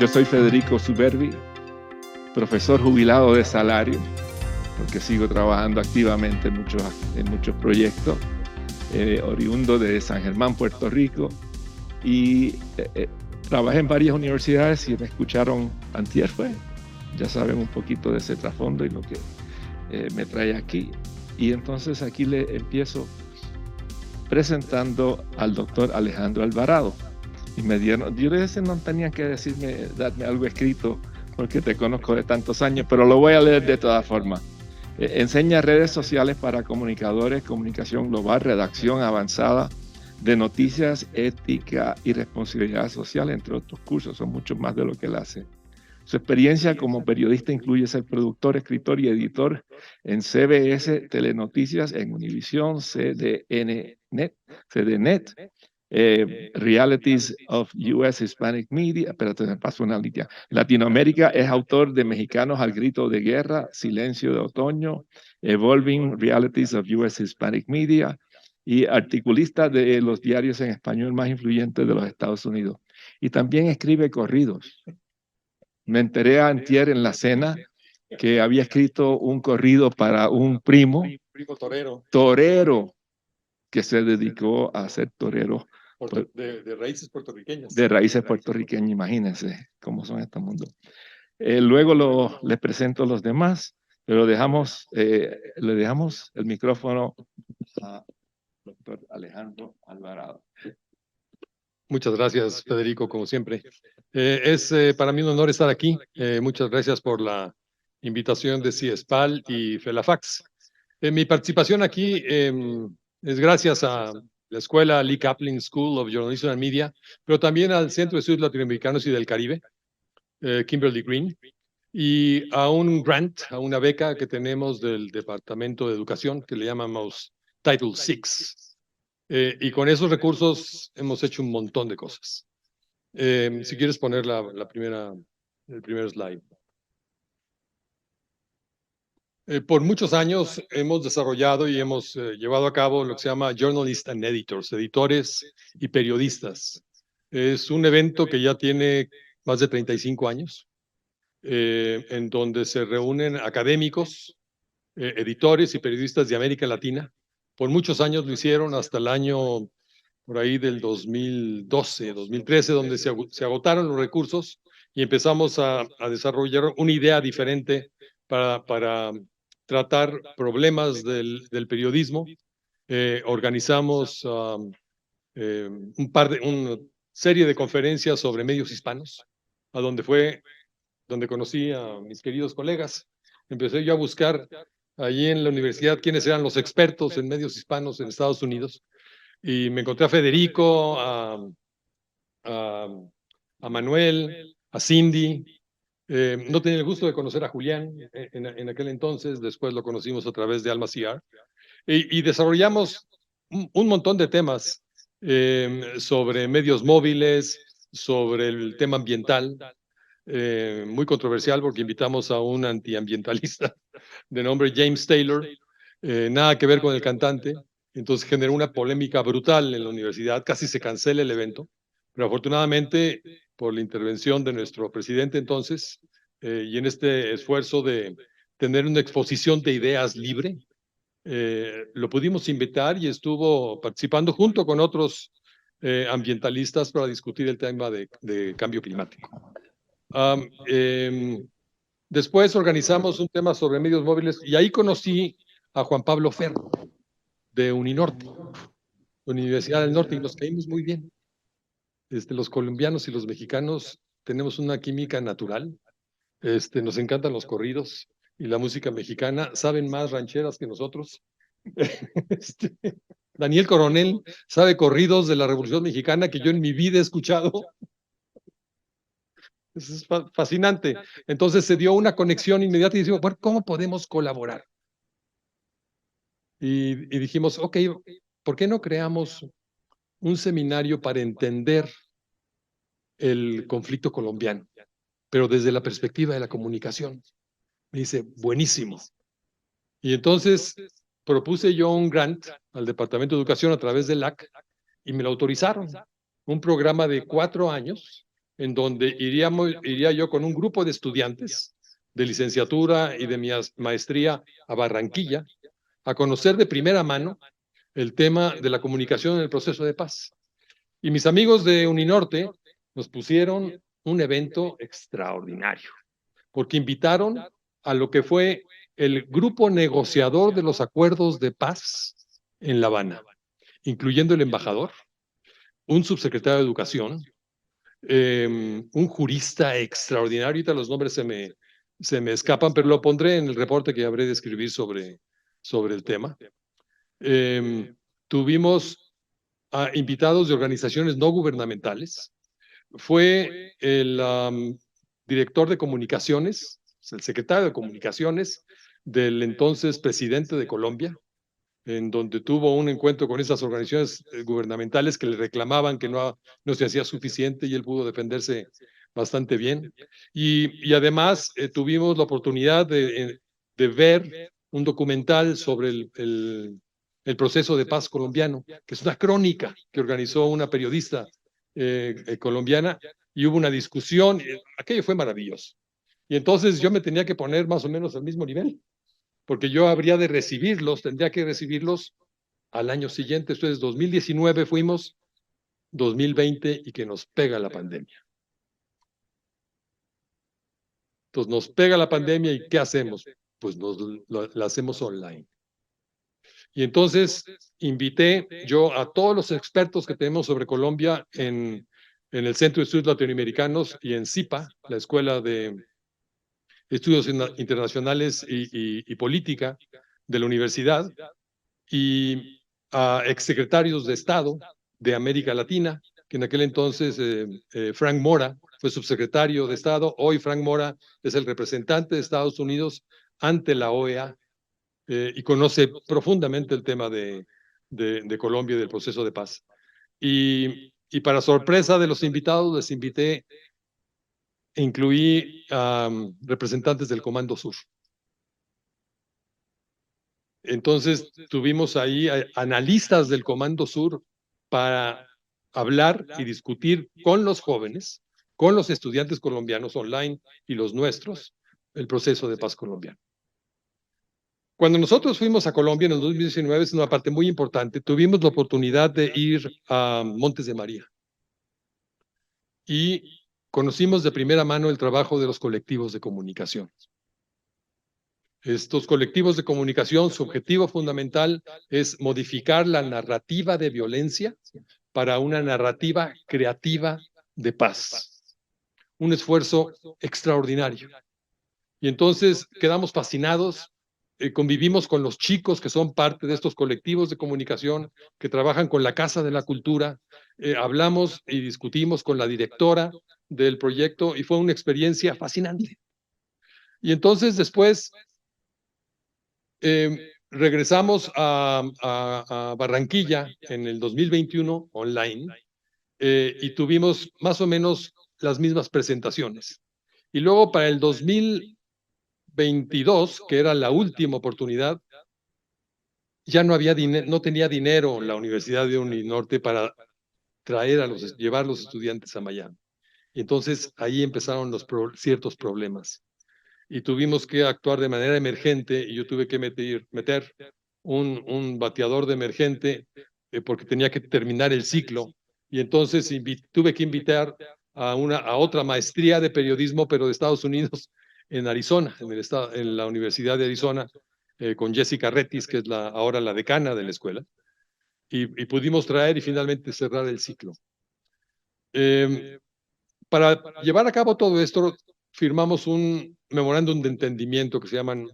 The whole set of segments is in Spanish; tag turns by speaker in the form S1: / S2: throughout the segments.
S1: Yo soy Federico Subervi, profesor jubilado de salario, porque sigo trabajando activamente en muchos proyectos, oriundo de San Germán, Puerto Rico, y trabajé en varias universidades y me escucharon antier ya saben un poquito de ese trasfondo y lo que me trae aquí. Y entonces aquí le empiezo presentando al doctor Alejandro Alvarado. Y me dieron, yo les decía, no tenían que darme algo escrito porque te conozco de tantos años, pero lo voy a leer de todas formas. Enseña redes sociales para comunicadores, comunicación global, redacción avanzada de noticias, ética y responsabilidad social, entre otros cursos. Son muchos más de lo que él hace. Su experiencia como periodista incluye ser productor, escritor y editor en CBS Telenoticias, en Univisión, CDNet, Realities of U.S. Hispanic Media, espérate, me paso una línea. Latinoamérica, es autor de Mexicanos al Grito de Guerra, Silencio de Otoño, Evolving Realities of U.S. Hispanic Media, y articulista de los diarios en español más influyentes de los Estados Unidos. Y también escribe corridos. Me enteré antier en la cena que había escrito un corrido para un primo torero, que se dedicó a ser torero
S2: de raíces puertorriqueñas.
S1: De raíces puertorriqueñas, imagínense cómo son estos mundos. Luego les presento a los demás, pero le dejamos el micrófono a doctor Alejandro Alvarado.
S2: Muchas gracias, Federico, como siempre. Es para mí un honor estar aquí. Muchas gracias por la invitación de CIESPAL y FELAFAX. Mi participación aquí es gracias a la escuela Lee Kaplan School of Journalism and Media, pero también al Centro de Estudios Latinoamericanos y del Caribe, Kimberly Green, y a un grant, a una beca que tenemos del Departamento de Educación, que le llamamos Title VI. Y con esos recursos hemos hecho un montón de cosas. Si quieres poner el primer slide. Por muchos años hemos desarrollado y hemos llevado a cabo lo que se llama Journalists and Editors, editores y periodistas. Es un evento que ya tiene más de 35 años, en donde se reúnen académicos, editores y periodistas de América Latina. Por muchos años lo hicieron hasta el año por ahí del 2012, 2013, donde se agotaron los recursos y empezamos a desarrollar una idea diferente para tratar problemas del periodismo. Organizamos una serie de conferencias sobre medios hispanos, donde conocí a mis queridos colegas. Empecé yo a buscar allí en la universidad quiénes eran los expertos en medios hispanos en Estados Unidos. Y me encontré a Federico, a Manuel, a Cindy. No tenía el gusto de conocer a Julián en aquel entonces, después lo conocimos a través de Alma CR. Y desarrollamos un montón de temas sobre medios móviles, sobre el tema ambiental, muy controversial porque invitamos a un antiambientalista de nombre James Taylor, nada que ver con el cantante. Entonces generó una polémica brutal en la universidad, casi se cancela el evento, pero afortunadamente por la intervención de nuestro presidente entonces y en este esfuerzo de tener una exposición de ideas libre, lo pudimos invitar y estuvo participando junto con otros ambientalistas para discutir el tema de cambio climático. Después organizamos un tema sobre medios móviles y ahí conocí a Juan Pablo Ferro de Uninorte, Universidad del Norte, y nos caímos muy bien. Los colombianos y los mexicanos tenemos una química natural. Nos encantan los corridos y la música mexicana. Saben más rancheras que nosotros. Daniel Coronel sabe corridos de la Revolución Mexicana que yo en mi vida he escuchado. Es fascinante. Entonces se dio una conexión inmediata y dijimos, bueno, ¿cómo podemos colaborar? Y dijimos, ok, ¿por qué no creamos un seminario para entender el conflicto colombiano, pero desde la perspectiva de la comunicación? Me dice, buenísimo. Y entonces propuse yo un grant al Departamento de Educación a través del LAC y me lo autorizaron. Un programa de 4 años en donde iría yo con un grupo de estudiantes de licenciatura y de mi maestría a Barranquilla a conocer de primera mano el tema de la comunicación en el proceso de paz. Y mis amigos de Uninorte nos pusieron un evento extraordinario, porque invitaron a lo que fue el grupo negociador de los acuerdos de paz en La Habana, incluyendo el embajador, un subsecretario de Educación, un jurista extraordinario. Ahorita los nombres se me escapan, pero lo pondré en el reporte que habré de escribir sobre el tema. Tuvimos a invitados de organizaciones no gubernamentales. Fue el director de comunicaciones, el secretario de comunicaciones del entonces presidente de Colombia, en donde tuvo un encuentro con esas organizaciones gubernamentales que le reclamaban que no se hacía suficiente y él pudo defenderse bastante bien. Y además tuvimos la oportunidad de ver un documental sobre el proceso de paz colombiano, que es una crónica que organizó una periodista colombiana, y hubo una discusión. Aquello fue maravilloso. Y entonces yo me tenía que poner más o menos al mismo nivel, porque yo habría de recibirlos, tendría que recibirlos al año siguiente. Entonces, 2019 fuimos, 2020 y que nos pega la pandemia. Entonces nos pega la pandemia y ¿qué hacemos? Pues la hacemos online. Y entonces invité yo a todos los expertos que tenemos sobre Colombia en el Centro de Estudios Latinoamericanos y en CIPA, la Escuela de Estudios Internacionales y Política de la universidad, y a exsecretarios de Estado de América Latina, que en aquel entonces Frank Mora fue subsecretario de Estado. Hoy Frank Mora es el representante de Estados Unidos ante la OEA y conoce profundamente el tema de Colombia y del proceso de paz. Y para sorpresa de los invitados, les invité, incluí representantes del Comando Sur. Entonces tuvimos ahí analistas del Comando Sur para hablar y discutir con los jóvenes, con los estudiantes colombianos online y los nuestros, el proceso de paz colombiano. Cuando nosotros fuimos a Colombia en el 2019, es una parte muy importante, tuvimos la oportunidad de ir a Montes de María y conocimos de primera mano el trabajo de los colectivos de comunicación. Estos colectivos de comunicación, su objetivo fundamental es modificar la narrativa de violencia para una narrativa creativa de paz. Un esfuerzo extraordinario. Y entonces quedamos fascinados, convivimos con los chicos que son parte de estos colectivos de comunicación, que trabajan con la Casa de la Cultura, hablamos y discutimos con la directora del proyecto y fue una experiencia fascinante. Y entonces después regresamos a Barranquilla en el 2021 online y tuvimos más o menos las mismas presentaciones. Y luego para el 2022, que era la última oportunidad, ya no había dinero, no tenía dinero la Universidad de Uninorte para llevar los estudiantes a Miami. Y entonces ahí empezaron ciertos problemas. Y tuvimos que actuar de manera emergente y yo tuve que meter un bateador de emergente porque tenía que terminar el ciclo. Y entonces tuve que invitar a otra maestría de periodismo, pero de Estados Unidos, en Arizona, en la Universidad de Arizona, con Jessica Retis, que es ahora la decana de la escuela. Y pudimos traer y finalmente cerrar el ciclo. Para llevar a cabo todo esto, firmamos un memorándum de entendimiento que se llaman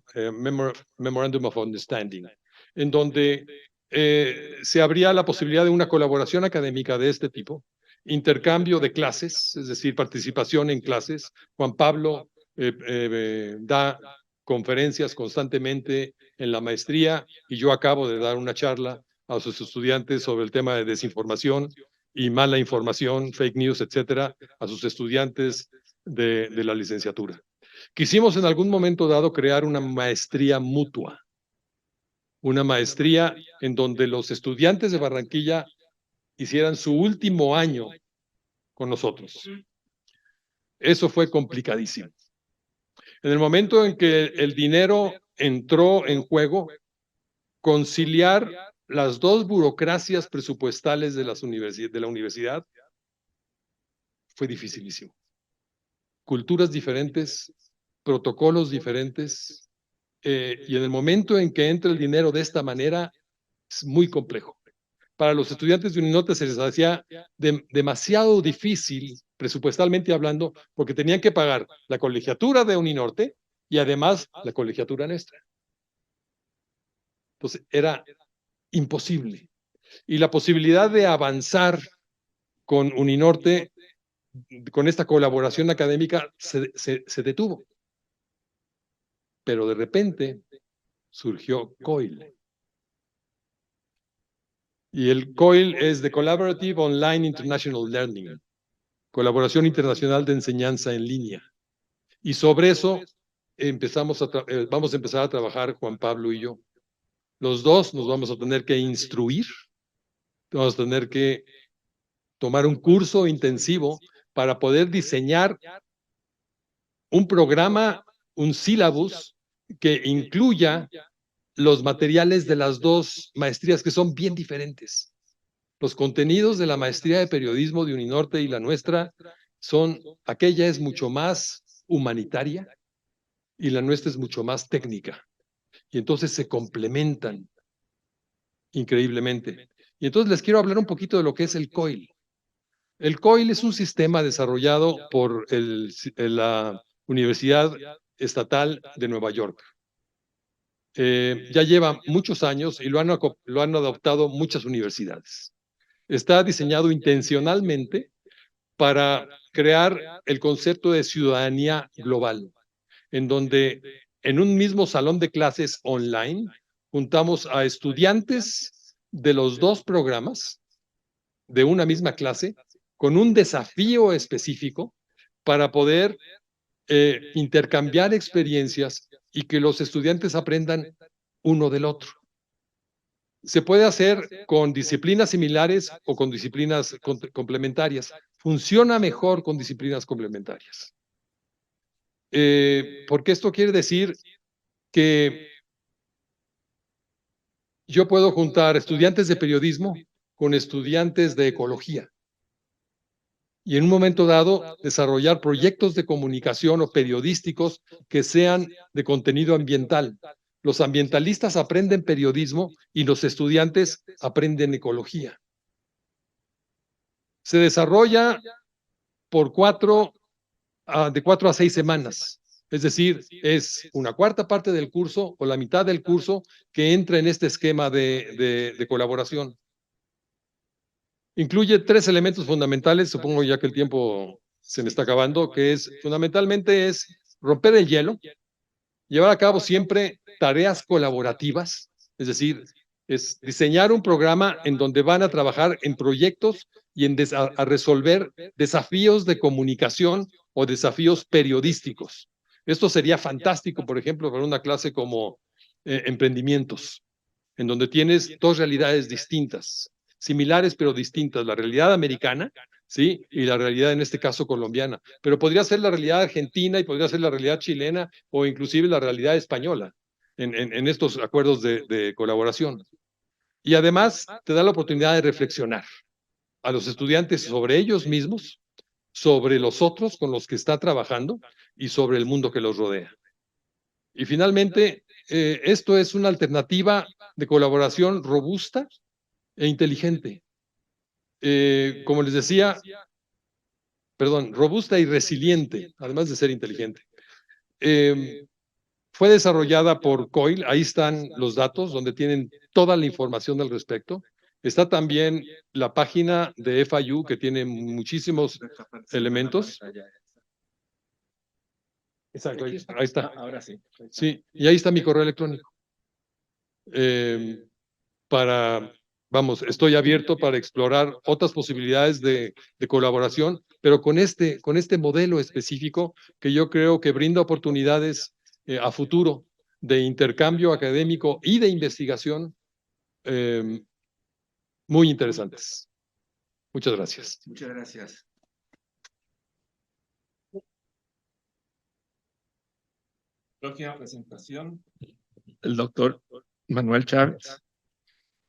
S2: Memorandum of Understanding, en donde se abría la posibilidad de una colaboración académica de este tipo, intercambio de clases, es decir, participación en clases. Juan Pablo da conferencias constantemente en la maestría y yo acabo de dar una charla a sus estudiantes sobre el tema de desinformación y mala información, fake news, etcétera, a sus estudiantes de la licenciatura. Quisimos en algún momento dado crear una maestría mutua, una maestría en donde los estudiantes de Barranquilla hicieran su último año con nosotros. Eso fue complicadísimo. En el momento en que el dinero entró en juego, conciliar las dos burocracias presupuestales de la universidad fue dificilísimo. Culturas diferentes, protocolos diferentes, y en el momento en que entra el dinero de esta manera, es muy complejo. Para los estudiantes de Uninorte se les hacía demasiado difícil, presupuestalmente hablando, porque tenían que pagar la colegiatura de Uninorte y además la colegiatura nuestra. Entonces era imposible. Y la posibilidad de avanzar con Uninorte, con esta colaboración académica, se detuvo. Pero de repente surgió COIL. Y el COIL es the Collaborative Online International Learning, colaboración internacional de enseñanza en línea. Y sobre eso vamos a empezar a trabajar Juan Pablo y yo. Los dos nos vamos a tener que instruir, vamos a tener que tomar un curso intensivo para poder diseñar un programa, un sílabus que incluya los materiales de las dos maestrías que son bien diferentes. Los contenidos de la maestría de periodismo de Uninorte y la nuestra aquella es mucho más humanitaria y la nuestra es mucho más técnica. Y entonces se complementan increíblemente. Y entonces les quiero hablar un poquito de lo que es el COIL. El COIL es un sistema desarrollado por la Universidad Estatal de Nueva York. Ya lleva muchos años y lo han adoptado muchas universidades. Está diseñado intencionalmente para crear el concepto de ciudadanía global, en donde en un mismo salón de clases online juntamos a estudiantes de los dos programas de una misma clase con un desafío específico para poder intercambiar experiencias y que los estudiantes aprendan uno del otro. Se puede hacer con disciplinas similares o con disciplinas complementarias. Funciona mejor con disciplinas complementarias. Porque esto quiere decir que yo puedo juntar estudiantes de periodismo con estudiantes de ecología y en un momento dado desarrollar proyectos de comunicación o periodísticos que sean de contenido ambiental. Los ambientalistas aprenden periodismo y los estudiantes aprenden ecología. Se desarrolla por de 4 a 6 semanas. Es decir, es una cuarta parte del curso o la mitad del curso que entra en este esquema de colaboración. Incluye 3 elementos fundamentales, supongo ya que el tiempo se me está acabando, que fundamentalmente es romper el hielo, llevar a cabo siempre tareas colaborativas, es decir, es diseñar un programa en donde van a trabajar en proyectos y a resolver desafíos de comunicación o desafíos periodísticos. Esto sería fantástico, por ejemplo, para una clase como emprendimientos, en donde tienes dos realidades distintas, similares pero distintas, la realidad americana, ¿sí? Y la realidad en este caso colombiana, pero podría ser la realidad argentina y podría ser la realidad chilena o inclusive la realidad española en estos acuerdos de colaboración. Y además te da la oportunidad de reflexionar a los estudiantes sobre ellos mismos, sobre los otros con los que está trabajando y sobre el mundo que los rodea. Y finalmente, esto es una alternativa de colaboración robusta e inteligente. Como les decía, robusta y resiliente, además de ser inteligente. Fue desarrollada por COIL, ahí están los datos donde tienen toda la información al respecto. Está también la página de FIU que tiene muchísimos elementos. Exacto, ahí está.
S1: Ahora sí.
S2: Sí, y ahí está mi correo electrónico. Estoy abierto para explorar otras posibilidades de colaboración, pero con este modelo específico que yo creo que brinda oportunidades a futuro de intercambio académico y de investigación muy interesantes. Muchas gracias.
S1: Muchas gracias. Próxima presentación, el doctor Manuel Chávez,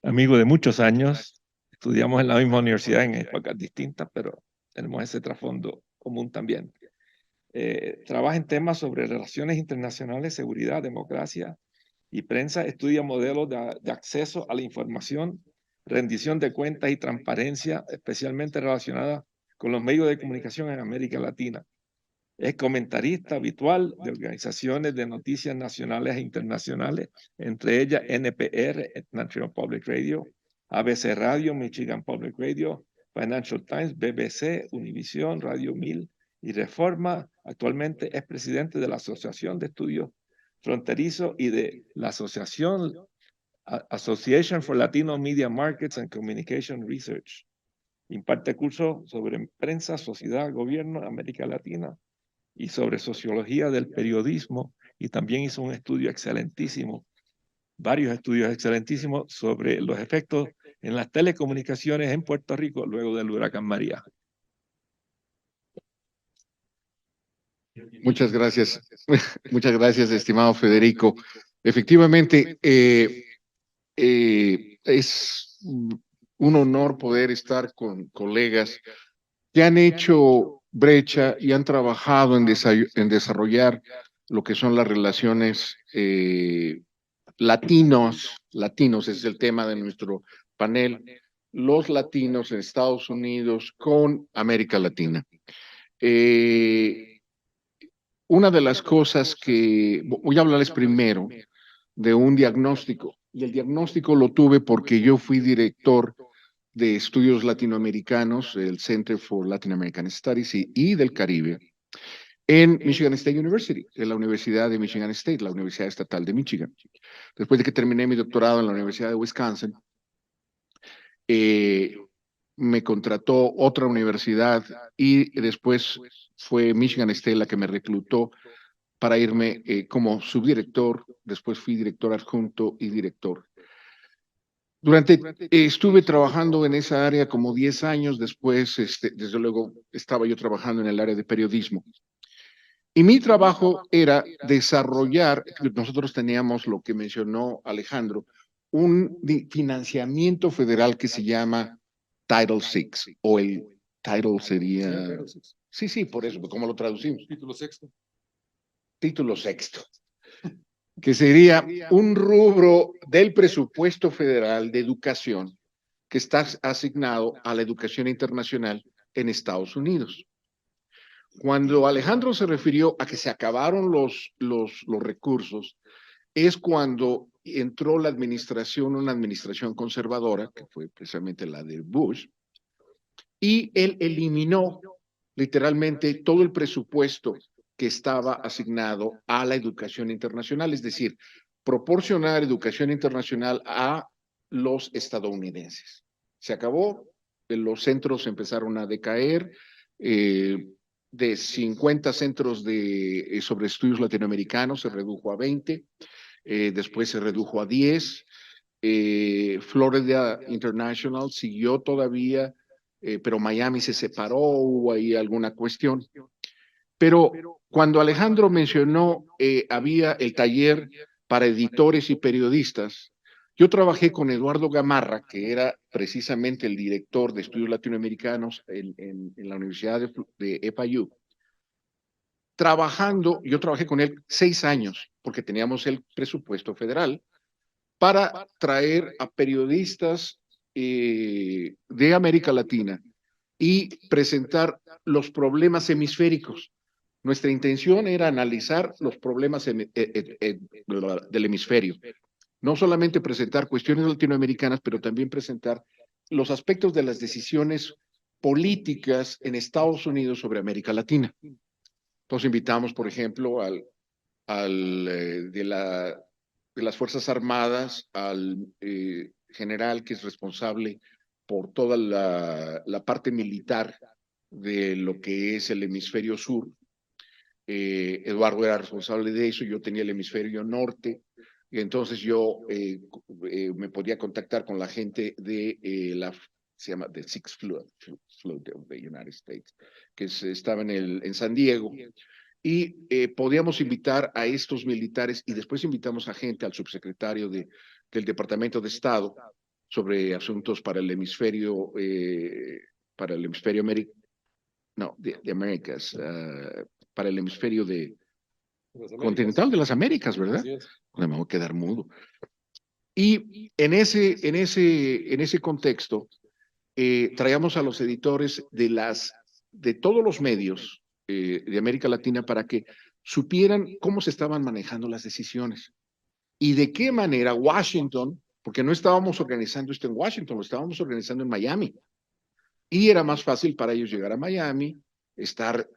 S1: amigo de muchos años. Estudiamos en la misma universidad en épocas distintas, pero tenemos ese trasfondo común también. Trabaja en temas sobre relaciones internacionales, seguridad, democracia y prensa. Estudia modelos de acceso a la información, rendición de cuentas y transparencia, especialmente relacionada con los medios de comunicación en América Latina. Es comentarista habitual de organizaciones de noticias nacionales e internacionales, entre ellas NPR, National Public Radio, ABC Radio, Michigan Public Radio, Financial Times, BBC, Univision, Radio 1000 y Reforma. Actualmente es presidente de la Asociación de Estudios Fronterizos y de la Association for Latino Media Markets and Communication Research. Imparte cursos sobre prensa, sociedad, gobierno, América Latina y sobre sociología del periodismo, y también hizo un estudio excelentísimo, varios estudios excelentísimos sobre los efectos en las telecomunicaciones en Puerto Rico luego del huracán María.
S3: Muchas gracias. Muchas gracias, estimado Federico. Efectivamente, es un honor poder estar con colegas que han hecho brecha y han trabajado en desarrollar lo que son las relaciones latinos es el tema de nuestro panel, los latinos en Estados Unidos con América Latina. Una de las cosas que voy a hablarles primero de un diagnóstico, y el diagnóstico lo tuve porque yo fui director de estudios latinoamericanos, el Center for Latin American Studies y del Caribe, en Michigan State University, en la Universidad de Michigan State, la Universidad Estatal de Michigan. Después de que terminé mi doctorado en la Universidad de Wisconsin, me contrató otra universidad y después fue Michigan State la que me reclutó para irme como subdirector, después fui director adjunto y director. Estuve trabajando en esa área como 10 años, después, desde luego, estaba yo trabajando en el área de periodismo. Y mi trabajo era desarrollar, nosotros teníamos lo que mencionó Alejandro, un financiamiento federal que se llama Title VI, o el Title sería... Sí, por eso, ¿cómo lo traducimos?
S2: Título sexto.
S3: Título sexto, que sería un rubro del presupuesto federal de educación que está asignado a la educación internacional en Estados Unidos. Cuando Alejandro se refirió a que se acabaron los recursos, es cuando entró la administración, una administración conservadora, que fue precisamente la de Bush, y él eliminó literalmente todo el presupuesto que estaba asignado a la educación internacional, es decir, proporcionar educación internacional a los estadounidenses. Se acabó, los centros empezaron a decaer, de 50 centros sobre estudios latinoamericanos se redujo a 20, después se redujo a 10, Florida International siguió todavía, pero Miami se separó, hubo ahí alguna cuestión. Pero cuando Alejandro mencionó, había el taller para editores y periodistas, yo trabajé con Eduardo Gamarra, que era precisamente el director de estudios latinoamericanos en la Universidad de FIU. Yo trabajé con él 6 años, porque teníamos el presupuesto federal, para traer a periodistas de América Latina y presentar los problemas hemisféricos. Nuestra intención era analizar los problemas del hemisferio. No solamente presentar cuestiones latinoamericanas, pero también presentar los aspectos de las decisiones políticas en Estados Unidos sobre América Latina. Entonces invitamos, por ejemplo, de las Fuerzas Armadas, al general que es responsable por toda la parte militar de lo que es el hemisferio sur. Eduardo era responsable de eso, yo tenía el hemisferio norte, y entonces yo me podía contactar con la gente de se llama the Sixth Fleet of the United States, que estaba en San Diego, y podíamos invitar a estos militares y después invitamos a gente, al subsecretario del Departamento de Estado sobre asuntos para el hemisferio no, de Américas, para el hemisferio continental de las Américas, ¿verdad?
S2: Así es.
S3: Me voy a quedar mudo. Y en ese contexto, traíamos a los editores de todos los medios de América Latina para que supieran cómo se estaban manejando las decisiones y de qué manera Washington, porque no estábamos organizando esto en Washington, lo estábamos organizando en Miami. Y era más fácil para ellos llegar a Miami, estar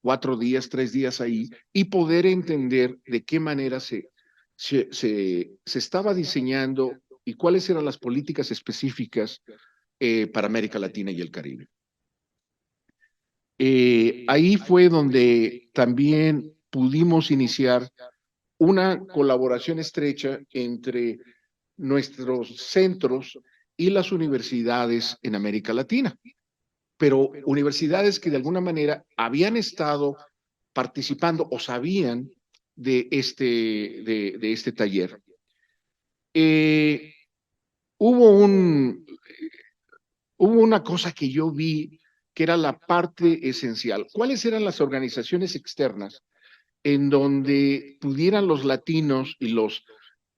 S3: 4 días, 3 días ahí y poder entender de qué manera se estaba diseñando y cuáles eran las políticas específicas para América Latina y el Caribe. Ahí fue donde también pudimos iniciar una colaboración estrecha entre nuestros centros y las universidades en América Latina, pero universidades que de alguna manera habían estado participando o sabían de este taller. Hubo una cosa que yo vi que era la parte esencial. ¿Cuáles eran las organizaciones externas en donde pudieran los latinos y los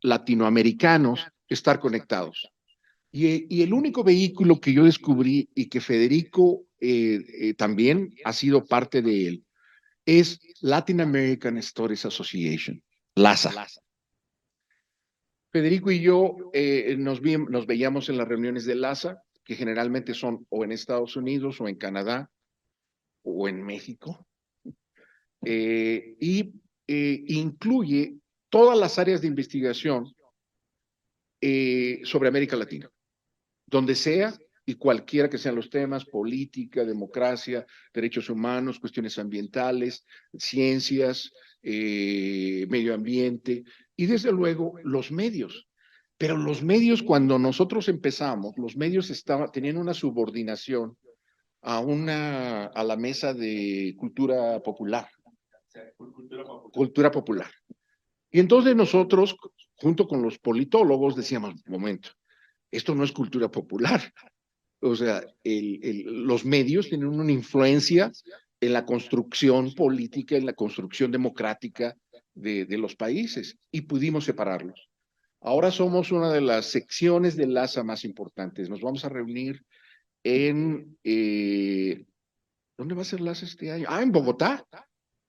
S3: latinoamericanos estar conectados? Y el único vehículo que yo descubrí y que Federico también ha sido parte de él es Latin American Studies Association, LASA. Federico y yo nos veíamos en las reuniones de LASA, que generalmente son o en Estados Unidos o en Canadá o en México, y incluye todas las áreas de investigación sobre América Latina, donde sea y cualquiera que sean los temas: política, democracia, derechos humanos, cuestiones ambientales, ciencias, medio ambiente y desde luego los medios. Pero los medios, cuando nosotros empezamos, los medios tenían una subordinación a la mesa de cultura popular. Cultura popular. Y entonces nosotros, junto con los politólogos, decíamos: momento, esto no es cultura popular. O sea, los medios tienen una influencia en la construcción política, en la construcción democrática de los países, y pudimos separarlos. Ahora somos una de las secciones del LASA más importantes. Nos vamos a reunir ¿dónde va a ser LASA este año? En Bogotá.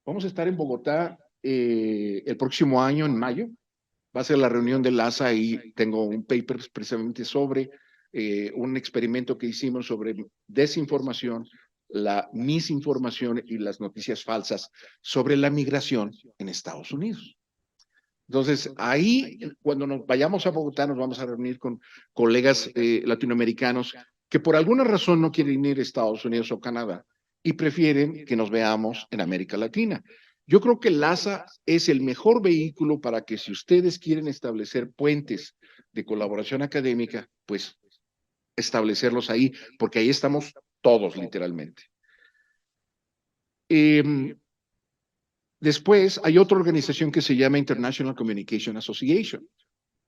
S3: Vamos a estar en Bogotá el próximo año, en mayo. Va a ser la reunión de LASA y tengo un paper precisamente sobre un experimento que hicimos sobre desinformación, la misinformación y las noticias falsas sobre la migración en Estados Unidos. Entonces, ahí, cuando nos vayamos a Bogotá, nos vamos a reunir con colegas latinoamericanos que por alguna razón no quieren ir a Estados Unidos o Canadá y prefieren que nos veamos en América Latina. Yo creo que LASA es el mejor vehículo para que, si ustedes quieren establecer puentes de colaboración académica, pues establecerlos ahí, porque ahí estamos todos, literalmente. Después hay otra organización que se llama International Communication Association.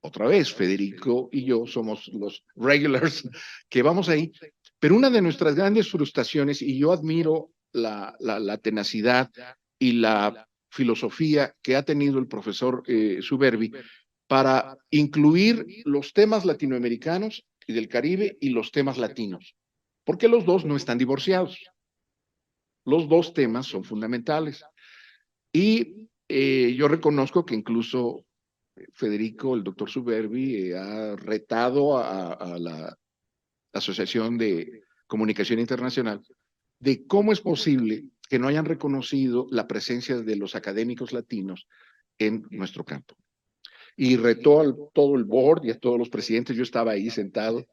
S3: Otra vez, Federico y yo somos los regulars que vamos ahí, pero una de nuestras grandes frustraciones, y yo admiro la tenacidad y la filosofía que ha tenido el profesor Suberbi para incluir los temas latinoamericanos y del Caribe y los temas latinos, porque los dos no están divorciados. Los dos temas son fundamentales. Y yo reconozco que incluso Federico, el doctor Suberbi, ha retado a la Asociación de Comunicación Internacional de cómo es posible que no hayan reconocido la presencia de los académicos latinos en nuestro campo. Y retó a todo el board y a todos los presidentes. Yo estaba ahí sentado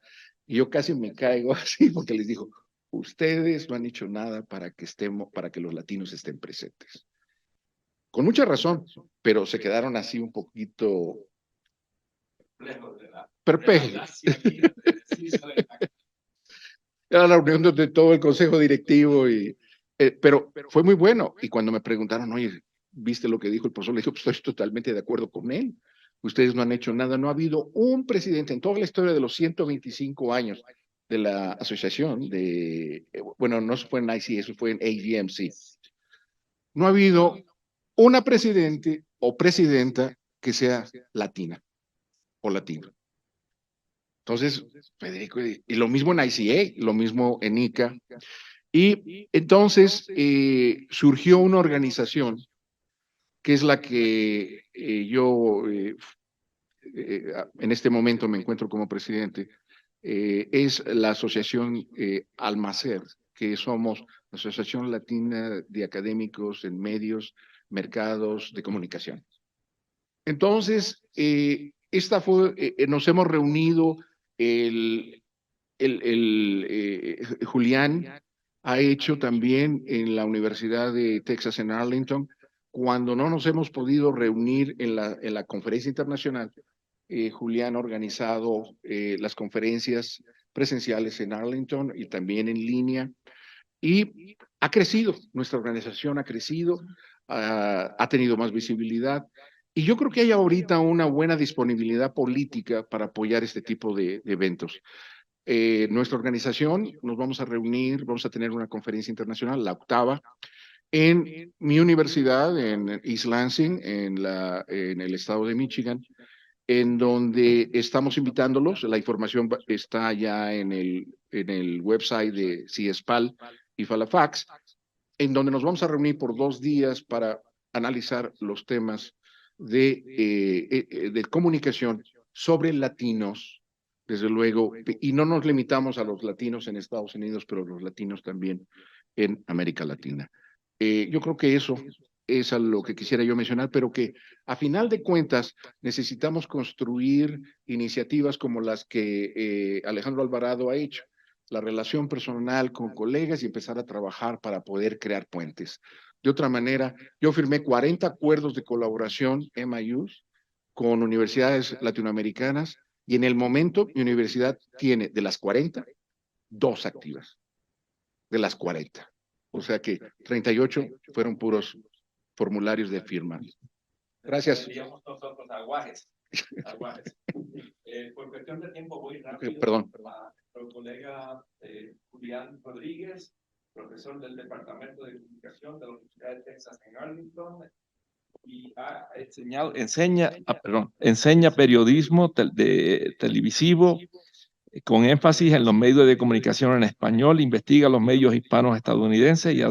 S3: y yo casi me caigo así porque les digo: ustedes no han hecho nada para que los latinos estén presentes. Con mucha razón, pero se quedaron así un poquito perplejos. Era la reunión de todo el consejo directivo y Pero fue muy bueno. Y cuando me preguntaron, oye, ¿viste lo que dijo el profesor? Le dije, pues estoy totalmente de acuerdo con él. Ustedes no han hecho nada. No ha habido un presidente en toda la historia de los 125 años de la asociación bueno, no fue en IC, eso fue en AGMC. No ha habido una presidente o presidenta que sea latina o latino. Entonces, Federico, y lo mismo en ICA, lo mismo en ICA. Y entonces surgió una organización que es la que yo en este momento me encuentro como presidente, es la asociación Almacer, que somos la Asociación Latina de Académicos en Medios, Mercados de Comunicación. Entonces, nos hemos reunido, Julián ha hecho también en la Universidad de Texas en Arlington, cuando no nos hemos podido reunir en la conferencia internacional. Julián ha organizado las conferencias presenciales en Arlington y también en línea, y ha crecido, nuestra organización ha crecido, ha tenido más visibilidad, y yo creo que hay ahorita una buena disponibilidad política para apoyar este tipo de eventos. Nuestra organización nos vamos a reunir, vamos a tener una conferencia internacional, la 8ª, en mi universidad, en East Lansing, en el estado de Michigan, en donde estamos invitándolos. La información está ya en el website de CIESPAL y Falafax, en donde nos vamos a reunir por 2 días para analizar los temas de comunicación sobre latinos, desde luego, y no nos limitamos a los latinos en Estados Unidos, pero los latinos también en América Latina. Yo creo que eso es a lo que quisiera yo mencionar, pero que a final de cuentas necesitamos construir iniciativas como las que Alejandro Alvarado ha hecho, la relación personal con colegas y empezar a trabajar para poder crear puentes. De otra manera, yo firmé 40 acuerdos de colaboración MIUs con universidades latinoamericanas, y en el momento mi universidad tiene de las 40, 2 activas, de las 40. O sea que 38 fueron puros formularios de firma. Gracias.
S1: Nosotros aguajes. Por cuestión de tiempo voy rápido.
S3: Perdón.
S1: A nuestro colega Julián Rodríguez, profesor del Departamento de Comunicación de la Universidad de Texas en Arlington, y enseña periodismo televisivo con énfasis en los medios de comunicación en español, investiga los medios hispanos estadounidenses y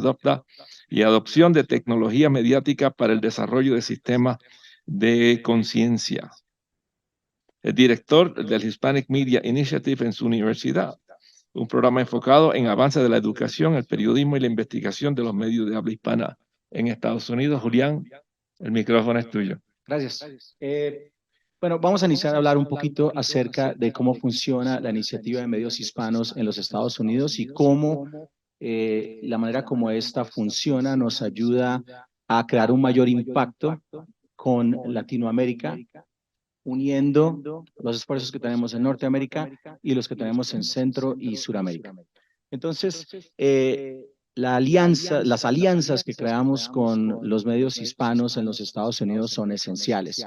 S1: adopción de tecnología mediática para el desarrollo de sistemas de conciencia. Es director del Hispanic Media Initiative en su universidad, un programa enfocado en avance de la educación, el periodismo y la investigación de los medios de habla hispana en Estados Unidos. Julián, el micrófono es tuyo.
S4: Gracias. Bueno, vamos a iniciar a hablar un poquito acerca de cómo funciona la iniciativa de medios hispanos en los Estados Unidos y cómo la manera como esta funciona nos ayuda a crear un mayor impacto con Latinoamérica, uniendo los esfuerzos que tenemos en Norteamérica y los que tenemos en Centro y Suramérica. Entonces, las alianzas que creamos con los medios hispanos en los Estados Unidos son esenciales.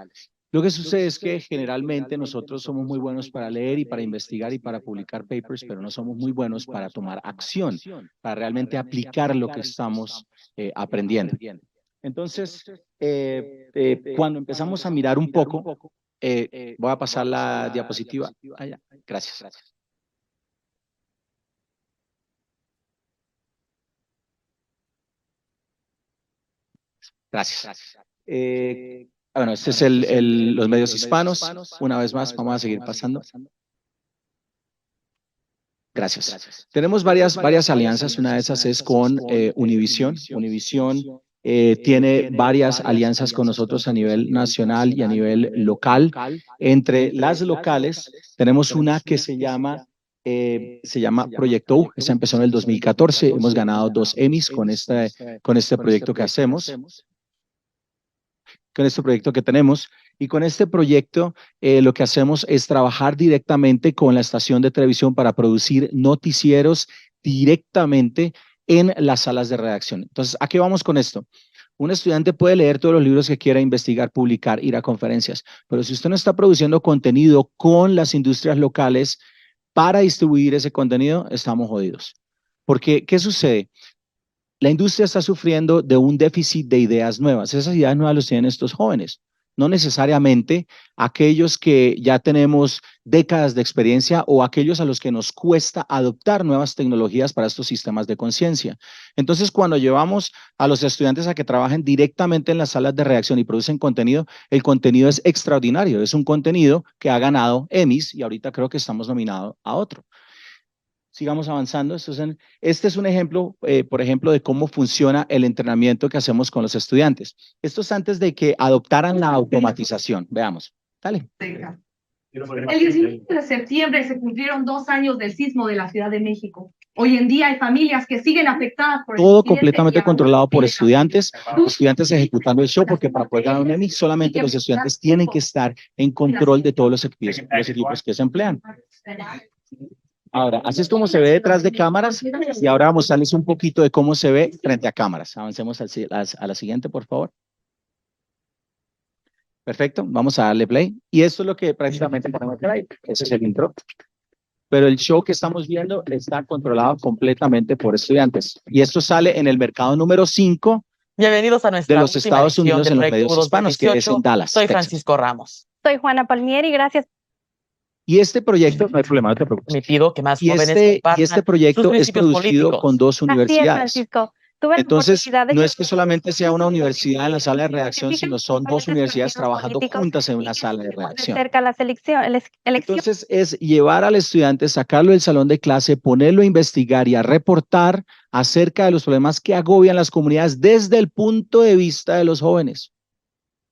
S4: Lo que sucede es que generalmente nosotros somos muy buenos para leer y para investigar y para publicar papers, pero no somos muy buenos para tomar acción, para realmente aplicar lo que estamos aprendiendo. Entonces, cuando empezamos a mirar un poco, voy a pasar la diapositiva. Gracias. Gracias. Bueno, este es los medios hispanos. Una vez más, vamos a seguir pasando. Gracias. Tenemos varias alianzas. Una de esas es con Univision. Univision tiene varias alianzas con nosotros a nivel nacional y a nivel local. Entre las locales, tenemos una que se llama Proyecto U. Esa empezó en el 2014. Hemos ganado 2 Emmys con este proyecto que hacemos. Con este proyecto que tenemos, y con este proyecto lo que hacemos es trabajar directamente con la estación de televisión para producir noticieros directamente en las salas de redacción. Entonces, ¿a qué vamos con esto? Un estudiante puede leer todos los libros que quiera, investigar, publicar, ir a conferencias, pero si usted no está produciendo contenido con las industrias locales para distribuir ese contenido, estamos jodidos. Porque, ¿qué sucede? La industria está sufriendo de un déficit de ideas nuevas. Esas ideas nuevas las tienen estos jóvenes, no necesariamente aquellos que ya tenemos décadas de experiencia o aquellos a los que nos cuesta adoptar nuevas tecnologías para estos sistemas de conciencia. Entonces, cuando llevamos a los estudiantes a que trabajen directamente en las salas de redacción y producen contenido, el contenido es extraordinario. Es un contenido que ha ganado Emmys y ahorita creo que estamos nominados a otro. Sigamos avanzando. Este es un ejemplo, por ejemplo, de cómo funciona el entrenamiento que hacemos con los estudiantes. Esto es antes de que adoptaran la automatización. Veamos. Dale.
S5: El 19 de septiembre se cumplieron 2 años del sismo de la Ciudad de México. Hoy en día hay familias que siguen afectadas por el
S4: Todo
S5: incidente
S4: completamente
S5: y aún
S4: controlado por
S5: siguen
S4: estudiantes ejecutando el show, porque para poder ganar un Emmy solamente los estudiantes tienen que estar en control de todos los equipos que se emplean. Ahora, así es como se ve detrás de cámaras y ahora vamos a mostrarles un poquito de cómo se ve frente a cámaras. Avancemos a la siguiente, por favor. Perfecto, vamos a darle play. Y esto es lo que prácticamente ponemos por ahí. Ese es el intro. Pero el show que estamos viendo está controlado completamente por estudiantes. Y esto sale en el mercado número 5
S6: Bienvenidos a nuestra
S4: de los
S6: última
S4: Estados
S6: edición
S4: Unidos
S6: del
S4: en los
S6: Proyecto
S4: medios hispanos, que es en
S6: 2018.
S4: Dallas,
S6: Soy
S4: Texas.
S6: Francisco Ramos.
S7: Soy Juana Palmieri, gracias.
S4: Y este proyecto, no hay problema, no te preocupes.
S6: Me pido que más
S4: Y
S6: jóvenes
S4: este
S6: compartan sus
S4: proyecto es
S6: principios
S4: producido
S6: políticos.
S4: con 2
S7: Así es,
S4: universidades.
S7: Francisco. Tuve la
S4: Entonces,
S7: oportunidad de
S4: no es que solamente sea una universidad en la sala de redacción, sino son 2
S7: diferentes
S4: universidades
S7: partidos
S4: trabajando
S7: políticos
S4: juntas en
S7: y
S4: una sala de redacción.
S7: cerca las elecciones.
S4: Entonces, es llevar al estudiante, sacarlo del salón de clase, ponerlo a investigar y a reportar acerca de los problemas que agobian las comunidades desde el punto de vista de los jóvenes.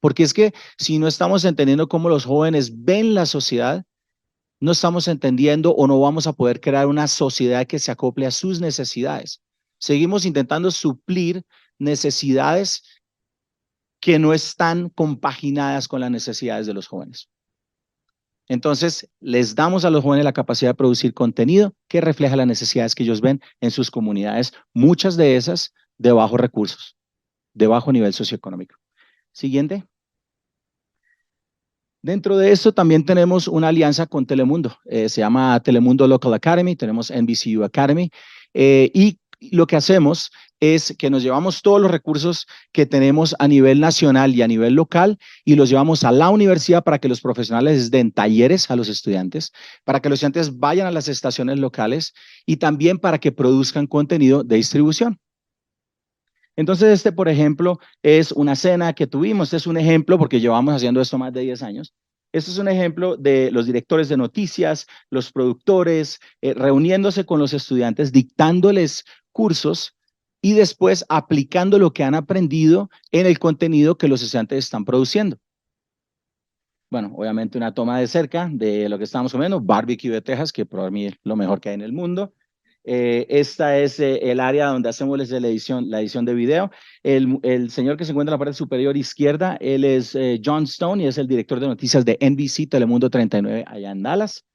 S4: Porque es que si no estamos entendiendo cómo los jóvenes ven la sociedad, no estamos entendiendo o no vamos a poder crear una sociedad que se acople a sus necesidades. Seguimos intentando suplir necesidades que no están compaginadas con las necesidades de los jóvenes. Entonces, les damos a los jóvenes la capacidad de producir contenido que refleja las necesidades que ellos ven en sus comunidades, muchas de esas de bajos recursos, de bajo nivel socioeconómico. Siguiente. Dentro de esto también tenemos una alianza con Telemundo, se llama Telemundo Local Academy, tenemos NBCU Academy, y lo que hacemos es que nos llevamos todos los recursos que tenemos a nivel nacional y a nivel local y los llevamos a la universidad para que los profesionales den talleres a los estudiantes, para que los estudiantes vayan a las estaciones locales y también para que produzcan contenido de distribución. Entonces, por ejemplo, es una cena que tuvimos. Este es un ejemplo porque llevamos haciendo esto más de 10 años. Este es un ejemplo de los directores de noticias, los productores, reuniéndose con los estudiantes, dictándoles cursos y después aplicando lo que han aprendido en el contenido que los estudiantes están produciendo. Bueno, obviamente una toma de cerca de lo que estamos comiendo, barbecue de Texas, que para mí es lo mejor que hay en el mundo. Esta es el área donde hacemos la edición de video. El señor que se encuentra en la parte superior izquierda, él es John Stone y es el director de noticias de NBC Telemundo 39 allá en Dallas.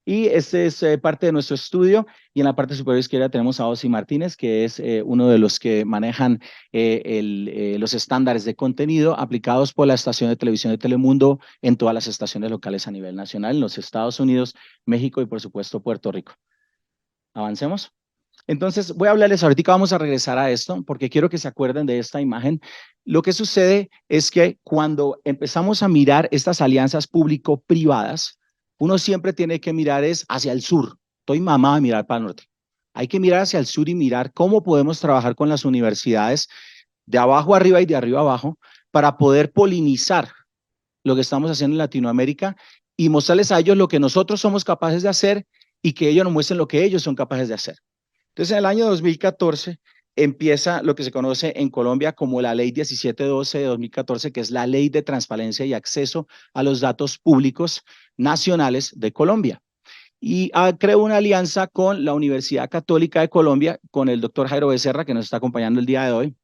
S4: Y este es parte de nuestro estudio y en la parte superior izquierda tenemos a Ozzy Martínez, que es uno de los que manejan los estándares de contenido aplicados por la estación de televisión de Telemundo en todas las estaciones locales a nivel nacional, en los Estados Unidos, México y por supuesto Puerto Rico. Avancemos. Entonces, voy a hablarles ahorita, vamos a regresar a esto, porque quiero que se acuerden de esta imagen. Lo que sucede es que cuando empezamos a mirar estas alianzas público-privadas, uno siempre tiene que mirar es hacia el sur. Estoy mamado de mirar para el norte. Hay que mirar hacia el sur y mirar cómo podemos trabajar con las universidades de abajo arriba y de arriba abajo para poder polinizar lo que estamos haciendo en Latinoamérica y mostrarles a ellos lo que nosotros somos capaces de hacer y que ellos nos muestren lo que ellos son capaces de hacer. Entonces, en el año 2014 empieza lo que se conoce en Colombia como la Ley 1712 de 2014, que es la Ley de Transparencia y Acceso a los Datos Públicos Nacionales de Colombia. Y creó una alianza con la Universidad Católica de Colombia, con el doctor Jairo Becerra, que nos está acompañando el día de hoy.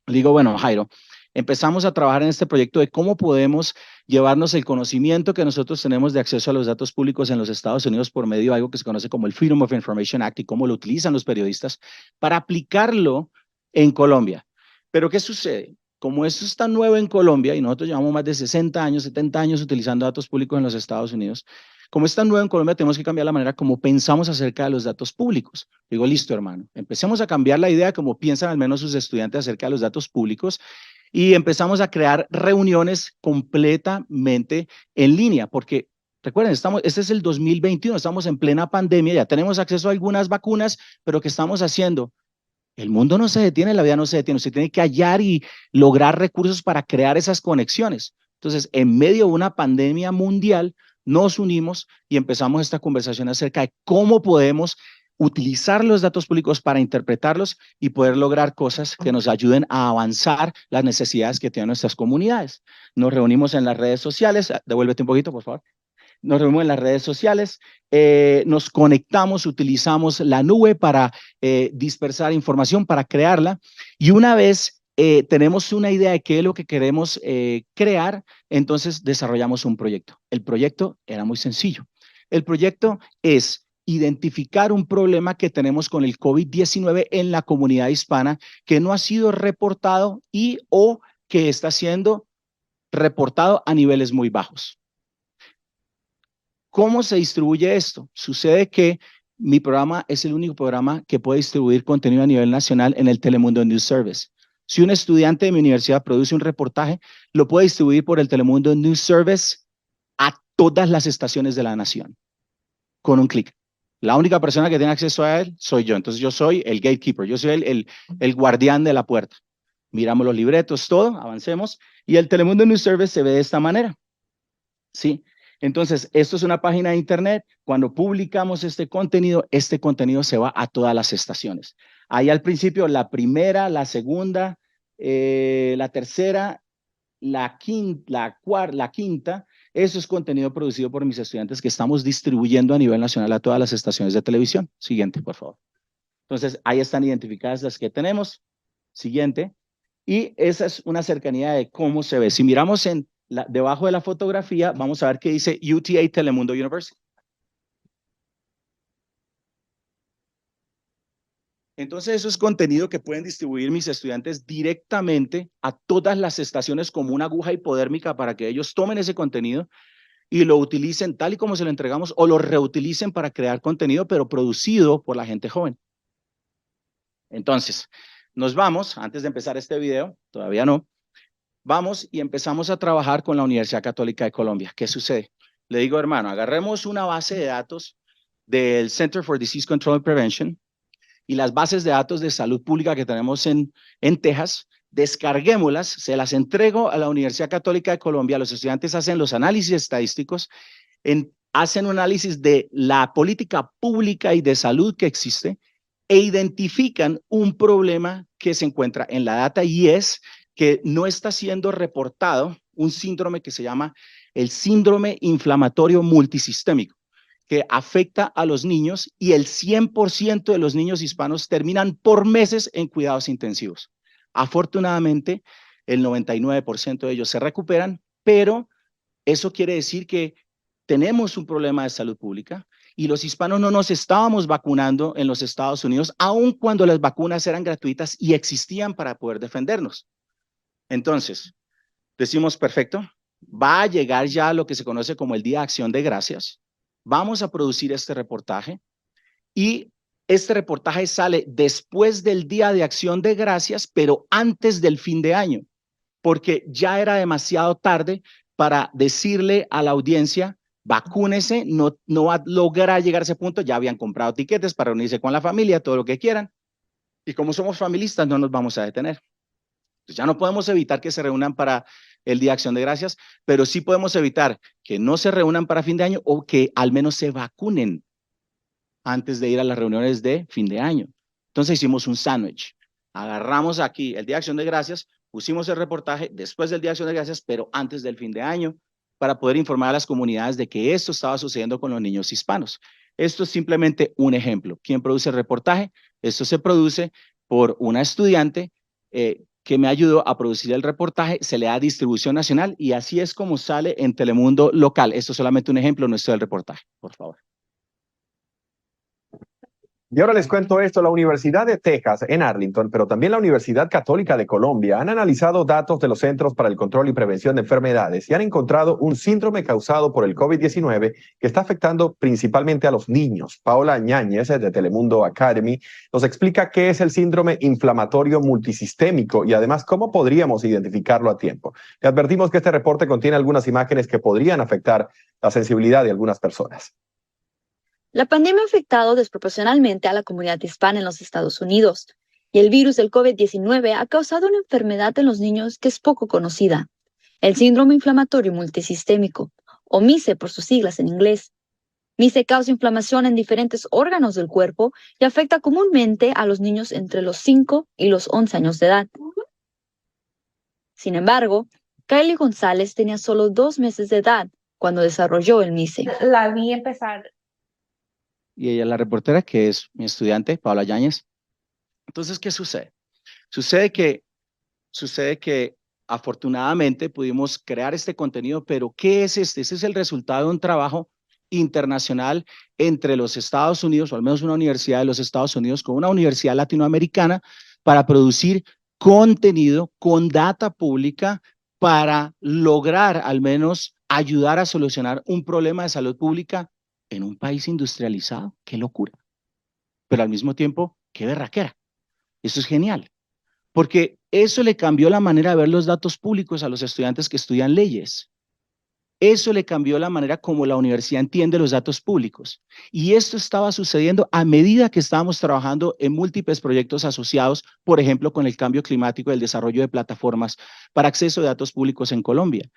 S4: Le digo, bueno, Jairo, empezamos a trabajar en este proyecto de cómo podemos llevarnos el conocimiento que nosotros tenemos de acceso a los datos públicos en los Estados Unidos por medio de algo que se conoce como el Freedom of Information Act y cómo lo utilizan los periodistas para aplicarlo en Colombia. Pero ¿qué sucede? Como esto es tan nuevo en Colombia y nosotros llevamos más de 60 años, 70 años utilizando datos públicos en los Estados Unidos, como es tan nuevo en Colombia, tenemos que cambiar la manera como pensamos acerca de los datos públicos. Digo, listo, hermano, empecemos a cambiar la idea como piensan al menos sus estudiantes acerca de los datos públicos y empezamos a crear reuniones completamente en línea, porque recuerden, este es el 2021, estamos en plena pandemia, ya tenemos acceso a algunas vacunas, pero ¿qué estamos haciendo? El mundo no se detiene, la vida no se detiene, usted tiene que hallar y lograr recursos para crear esas conexiones. Entonces, en medio de una pandemia mundial, nos unimos y empezamos esta conversación acerca de cómo podemos utilizar los datos públicos para interpretarlos y poder lograr cosas que nos ayuden a avanzar las necesidades que tienen nuestras comunidades. Nos reunimos en las redes sociales, devuélvete un poquito, por favor. Nos reunimos en las redes sociales, nos conectamos, utilizamos la nube para dispersar información, para crearla, y una vez tenemos una idea de qué es lo que queremos crear, entonces desarrollamos un proyecto. El proyecto era muy sencillo. El proyecto es identificar un problema que tenemos con el COVID-19 en la comunidad hispana que no ha sido reportado y o que está siendo reportado a niveles muy bajos. ¿Cómo se distribuye esto? Sucede que mi programa es el único programa que puede distribuir contenido a nivel nacional en el Telemundo News Service. Si un estudiante de mi universidad produce un reportaje, lo puede distribuir por el Telemundo News Service a todas las estaciones de la nación, con un clic. La única persona que tiene acceso a él soy yo. Entonces yo soy el gatekeeper, yo soy el guardián de la puerta. Miramos los libretos, todo, avancemos. Y el Telemundo News Service se ve de esta manera. ¿Sí? Entonces, esto es una página de internet. Cuando publicamos este contenido se va a todas las estaciones. Ahí al principio, la primera, la segunda, la tercera, la quinta, eso es contenido producido por mis estudiantes que estamos distribuyendo a nivel nacional a todas las estaciones de televisión. Siguiente, por favor. Entonces, ahí están identificadas las que tenemos. Siguiente. Y esa es una cercanía de cómo se ve. Si miramos debajo de la fotografía, vamos a ver que dice UTA Telemundo University. Entonces, eso es contenido que pueden distribuir mis estudiantes directamente a todas las estaciones como una aguja hipodérmica para que ellos tomen ese contenido y lo utilicen tal y como se lo entregamos o lo reutilicen para crear contenido, pero producido por la gente joven. Entonces, nos vamos, antes de empezar este video, todavía no, vamos y empezamos a trabajar con la Universidad Católica de Colombia. ¿Qué sucede? Le digo, hermano, agarremos una base de datos del Center for Disease Control and Prevention y las bases de datos de salud pública que tenemos en Texas, descarguémoslas, se las entrego a la Universidad Católica de Colombia, los estudiantes hacen los análisis estadísticos, hacen un análisis de la política pública y de salud que existe e identifican un problema que se encuentra en la data y es que no está siendo reportado un síndrome que se llama el síndrome inflamatorio multisistémico, que afecta a los niños y el 100% de los niños hispanos terminan por meses en cuidados intensivos. Afortunadamente, el 99% de ellos se recuperan, pero eso quiere decir que tenemos un problema de salud pública y los hispanos no nos estábamos vacunando en los Estados Unidos, aun cuando las vacunas eran gratuitas y existían para poder defendernos. Entonces, decimos, perfecto, va a llegar ya lo que se conoce como el Día de Acción de Gracias. Vamos a producir este reportaje y este reportaje sale después del Día de Acción de Gracias, pero antes del fin de año, porque ya era demasiado tarde para decirle a la audiencia, vacúnese, no va a lograr llegar a ese punto, ya habían comprado tiquetes para reunirse con la familia, todo lo que quieran, y como somos familistas no nos vamos a detener. Entonces ya no podemos evitar que se reúnan para el Día de Acción de Gracias, pero sí podemos evitar que no se reúnan para fin de año o que al menos se vacunen antes de ir a las reuniones de fin de año. Entonces hicimos un sándwich. Agarramos aquí el Día de Acción de Gracias, pusimos el reportaje después del Día de Acción de Gracias, pero antes del fin de año, para poder informar a las comunidades de que esto estaba sucediendo con los niños hispanos. Esto es simplemente un ejemplo. ¿Quién produce el reportaje? Esto se produce por una estudiante que que me ayudó a producir el reportaje, se le da distribución nacional y así es como sale en Telemundo local. Esto es solamente un ejemplo, no es todo el reportaje, por favor.
S6: Y ahora les cuento esto, la Universidad de Texas en Arlington, pero también la Universidad Católica de Colombia han analizado datos de los Centros para el Control y Prevención de Enfermedades y han encontrado un síndrome causado por el COVID-19 que está afectando principalmente a los niños. Paola Ñáñez, de Telemundo Academy, nos explica qué es el síndrome inflamatorio multisistémico y además cómo podríamos identificarlo a tiempo. Le advertimos que este reporte contiene algunas imágenes que podrían afectar la sensibilidad de algunas personas.
S8: La pandemia ha afectado desproporcionalmente a la comunidad hispana en los Estados Unidos, y el virus del COVID-19 ha causado una enfermedad en los niños que es poco conocida, el síndrome inflamatorio multisistémico, o MISE por sus siglas en inglés. MISE causa inflamación en diferentes órganos del cuerpo y afecta comúnmente a los niños entre los 5 y los 11 años de edad. Sin embargo, Kylie González tenía solo 2 meses de edad cuando desarrolló el MISE.
S7: La vi empezar.
S4: Y ella es la reportera, que es mi estudiante, Paola Yáñez. Entonces, ¿qué sucede? Sucede que afortunadamente pudimos crear este contenido, pero ¿qué es este? Este es el resultado de un trabajo internacional entre los Estados Unidos, o al menos una universidad de los Estados Unidos, con una universidad latinoamericana, para producir contenido con data pública para lograr al menos ayudar a solucionar un problema de salud pública en un país industrializado. ¡Qué locura! Pero al mismo tiempo, ¡qué berraquera! Eso es genial, porque eso le cambió la manera de ver los datos públicos a los estudiantes que estudian leyes. Eso le cambió la manera como la universidad entiende los datos públicos. Y esto estaba sucediendo a medida que estábamos trabajando en múltiples proyectos asociados, por ejemplo, con el cambio climático y el desarrollo de plataformas para acceso de datos públicos en Colombia,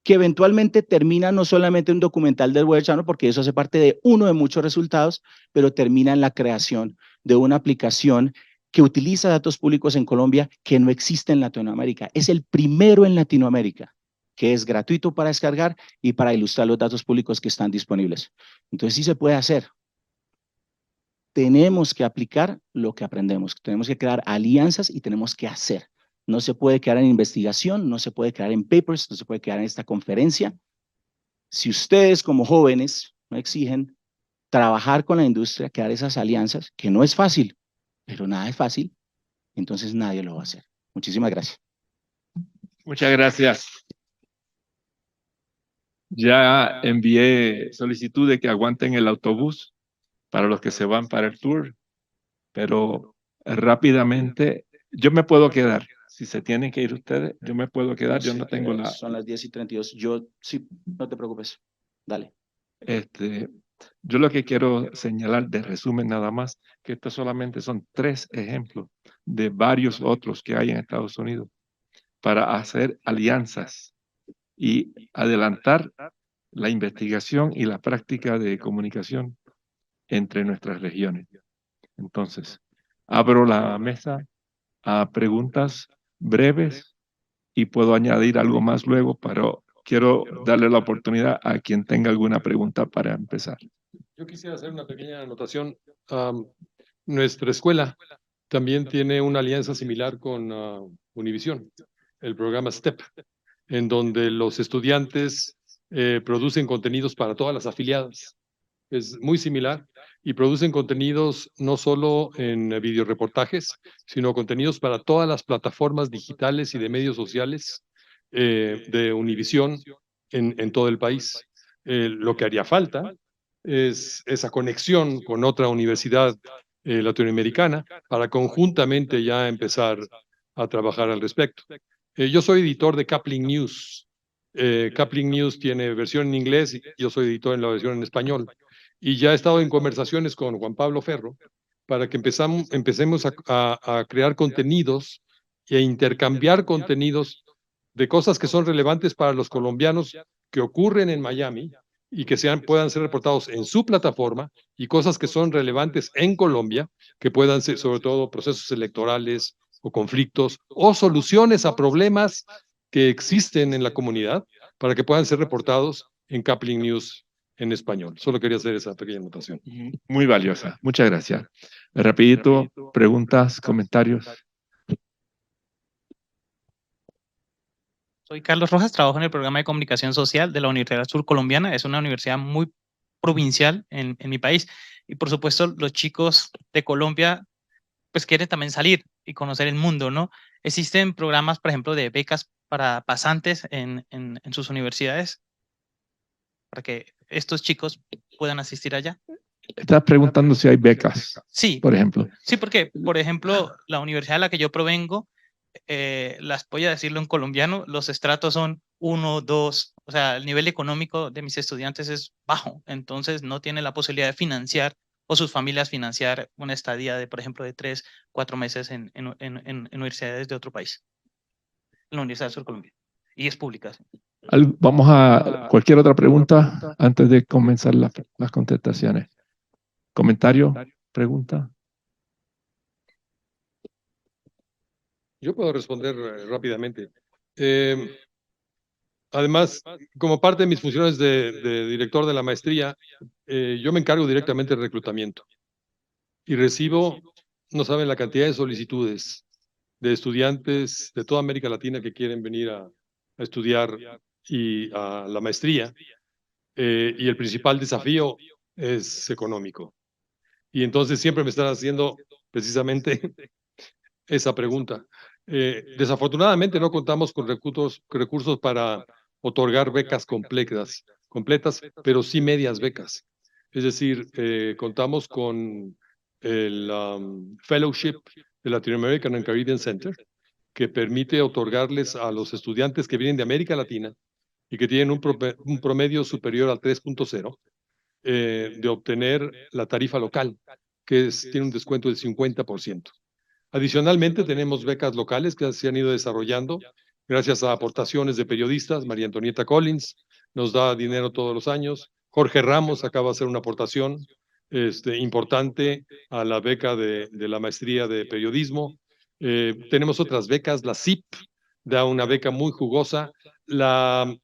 S4: que eventualmente termina no solamente un documental del Weather Channel, porque eso hace parte de uno de muchos resultados, pero termina en la creación de una aplicación que utiliza datos públicos en Colombia que no existe en Latinoamérica. Es el primero en Latinoamérica, que es gratuito para descargar y para ilustrar los datos públicos que están disponibles. Entonces sí se puede hacer. Tenemos que aplicar lo que aprendemos, tenemos que crear alianzas y tenemos que hacer. No se puede quedar en investigación, no se puede quedar en papers, no se puede quedar en esta conferencia. Si ustedes como jóvenes no exigen trabajar con la industria, crear esas alianzas, que no es fácil, pero nada es fácil, entonces nadie lo va a hacer. Muchísimas gracias.
S1: Muchas gracias. Ya envié solicitud de que aguanten el autobús para los que se van para el tour, pero rápidamente yo me puedo quedar. Si se tienen que ir ustedes, yo me puedo quedar. Yo no tengo la...
S4: Son las 10:32. Yo sí, no te preocupes. Dale.
S1: Yo lo que quiero señalar de resumen nada más, que estos solamente son 3 ejemplos de varios otros que hay en Estados Unidos para hacer alianzas y adelantar la investigación y la práctica de comunicación entre nuestras regiones. Entonces, abro la mesa a preguntas breves y puedo añadir algo más luego, pero quiero darle la oportunidad a quien tenga alguna pregunta para empezar.
S2: Yo quisiera hacer una pequeña anotación. Nuestra escuela también tiene una alianza similar con Univisión, el programa STEP, en donde los estudiantes producen contenidos para todas las afiliadas. Es muy similar y producen contenidos no solo en videoreportajes, sino contenidos para todas las plataformas digitales y de medios sociales de Univisión en todo el país. Lo que haría falta es esa conexión con otra universidad latinoamericana para conjuntamente ya empezar a trabajar al respecto. Yo soy editor de Kapling News. Kapling News tiene versión en inglés y yo soy editor en la versión en español. Y ya he estado en conversaciones con Juan Pablo Ferro para que empecemos a crear contenidos e intercambiar contenidos de cosas que son relevantes para los colombianos que ocurren en Miami y que puedan ser reportados en su plataforma, y cosas que son relevantes en Colombia, que puedan ser sobre todo procesos electorales o conflictos o soluciones a problemas que existen en la comunidad para que puedan ser reportados en Kapling News en español. Solo quería hacer esa pequeña anotación.
S1: Muy valiosa. Muchas gracias. Rapidito, preguntas, comentarios.
S9: Soy Carlos Rojas, trabajo en el programa de comunicación social de la Universidad Sur Colombiana. Es una universidad muy provincial en mi país. Y por supuesto, los chicos de Colombia pues quieren también salir y conocer el mundo, ¿no? ¿Existen programas, por ejemplo, de becas para pasantes en sus universidades para que estos chicos puedan asistir allá?
S1: Estás preguntando si hay becas,
S9: Sí,
S1: por ejemplo.
S9: sí, porque, por ejemplo, la universidad a la que yo provengo, voy a decirlo en colombiano, los estratos son 1, 2, o sea, el nivel económico de mis estudiantes es bajo, entonces no tienen la posibilidad de financiar o sus familias financiar una estadía de, por ejemplo, de 3, 4 meses en universidades de otro país, en la Universidad del Sur Colombia, y es pública. ¿Sí?
S1: Vamos a cualquier otra pregunta antes de comenzar las contestaciones. ¿Comentario? ¿Pregunta?
S2: Yo puedo responder rápidamente. Además, como parte de mis funciones de director de la maestría, yo me encargo directamente del reclutamiento y recibo, no saben la cantidad de solicitudes de estudiantes de toda América Latina que quieren venir a estudiar y a la maestría. Y el principal desafío es económico. Y entonces siempre me están haciendo precisamente esa pregunta. Desafortunadamente no contamos con recursos para otorgar becas completas, pero sí medias becas. Es decir, contamos con el Fellowship de Latin American and Caribbean Center, que permite otorgarles a los estudiantes que vienen de América Latina y que tienen un promedio superior al 3.0, de obtener la tarifa local, que tiene un descuento del 50%. Adicionalmente, tenemos becas locales que se han ido desarrollando gracias a aportaciones de periodistas. María Antonieta Collins nos da dinero todos los años. Jorge Ramos acaba de hacer una aportación importante a la beca de la maestría de periodismo. Tenemos otras becas. La CIP da una beca muy jugosa. La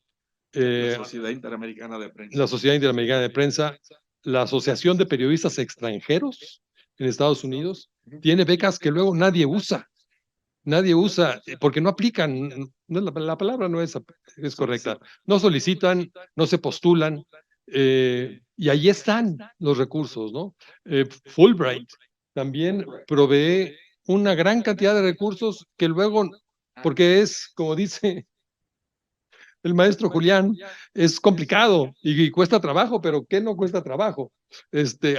S1: Sociedad Interamericana de Prensa.
S2: La Sociedad Interamericana de Prensa, la Asociación de Periodistas Extranjeros en Estados Unidos, tiene becas que luego nadie usa. Nadie usa, porque no aplican, no, la palabra no es correcta. No solicitan, no se postulan, y ahí están los recursos, ¿no? Fulbright también provee una gran cantidad de recursos que luego, porque es, como dice el maestro Julián, es complicado y cuesta trabajo, pero ¿qué no cuesta trabajo?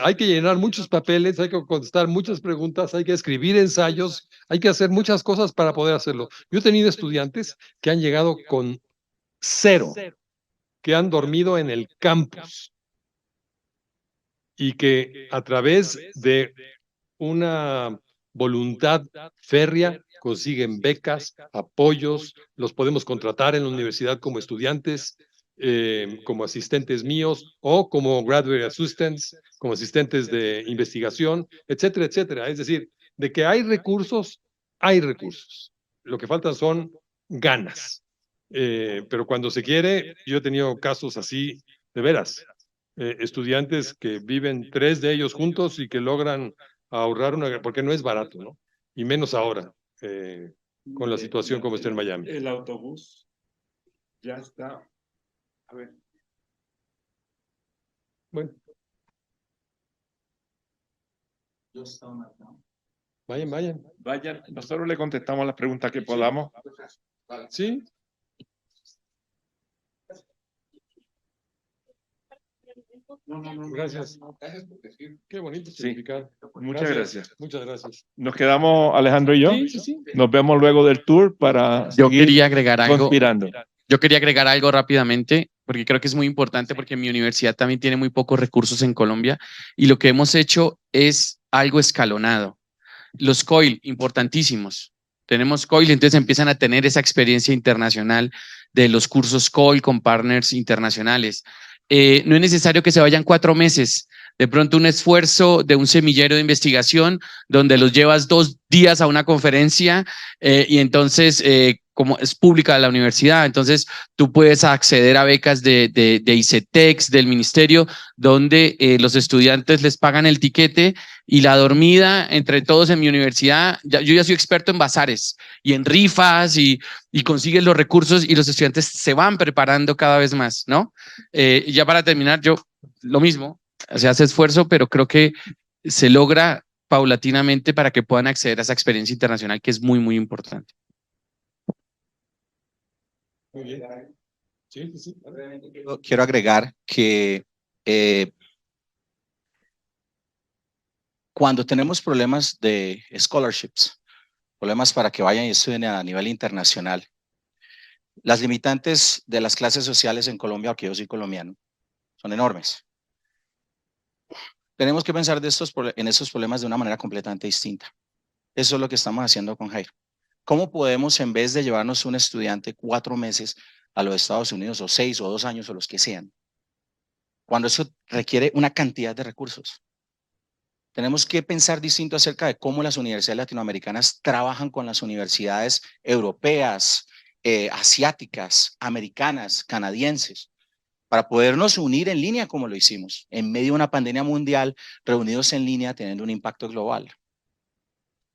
S2: Hay que llenar muchos papeles, hay que contestar muchas preguntas, hay que escribir ensayos, hay que hacer muchas cosas para poder hacerlo. Yo he tenido estudiantes que han llegado con 0, que han dormido en el campus y que a través de una voluntad férrea consiguen becas, apoyos, los podemos contratar en la universidad como estudiantes, como asistentes míos o como graduate assistants, como asistentes de investigación, etcétera, etcétera. Es decir, de que hay recursos, hay recursos. Lo que faltan son ganas. Pero cuando se quiere, yo he tenido casos así de veras. Estudiantes que viven 3 de ellos juntos y que logran ahorrar porque no es barato, ¿no? Y menos ahora, con la situación como está en Miami.
S1: El autobús ya está. A ver.
S2: Bueno. Vayan.
S1: Nosotros le contestamos las preguntas que podamos.
S2: Sí. No, gracias. Qué bonito significado.
S1: Muchas gracias.
S2: Muchas gracias.
S1: Nos quedamos, Alejandro y yo.
S2: Sí.
S1: Nos vemos luego del tour para
S10: Yo
S1: seguir
S10: quería agregar algo.
S1: conspirando.
S10: Yo quería agregar algo rápidamente, porque creo que es muy importante, porque mi universidad también tiene muy pocos recursos en Colombia y lo que hemos hecho es algo escalonado. Los COIL, importantísimos. Tenemos COIL, entonces empiezan a tener esa experiencia internacional de los cursos COIL con partners internacionales. No es necesario que se vayan 4 meses. De pronto un esfuerzo de un semillero de investigación donde los llevas 2 días a una conferencia y entonces como es pública la universidad, entonces tú puedes acceder a becas de ICETEX, del ministerio, donde los estudiantes les pagan el tiquete y la dormida entre todos en mi universidad. Yo ya soy experto en bazares y en rifas y consigues los recursos y los estudiantes se van preparando cada vez más, ¿no? Ya para terminar, yo lo mismo, se hace esfuerzo, pero creo que se logra paulatinamente para que puedan acceder a esa experiencia internacional que es muy, muy importante.
S2: Muy bien. Sí, sí, sí.
S11: Quiero agregar que cuando tenemos problemas de scholarships, problemas para que vayan y estudien a nivel internacional, las limitantes de las clases sociales en Colombia, porque yo soy colombiano, son enormes. Tenemos que pensar en estos problemas de una manera completamente distinta. Eso es lo que estamos haciendo con Jairo. ¿Cómo podemos, en vez de llevarnos un estudiante 4 meses a los Estados Unidos, o 6 o 2 años, o los que sean, cuando eso requiere una cantidad de recursos? Tenemos que pensar distinto acerca de cómo las universidades latinoamericanas trabajan con las universidades europeas, asiáticas, americanas, canadienses, para podernos unir en línea como lo hicimos, en medio de una pandemia mundial, reunidos en línea, teniendo un impacto global.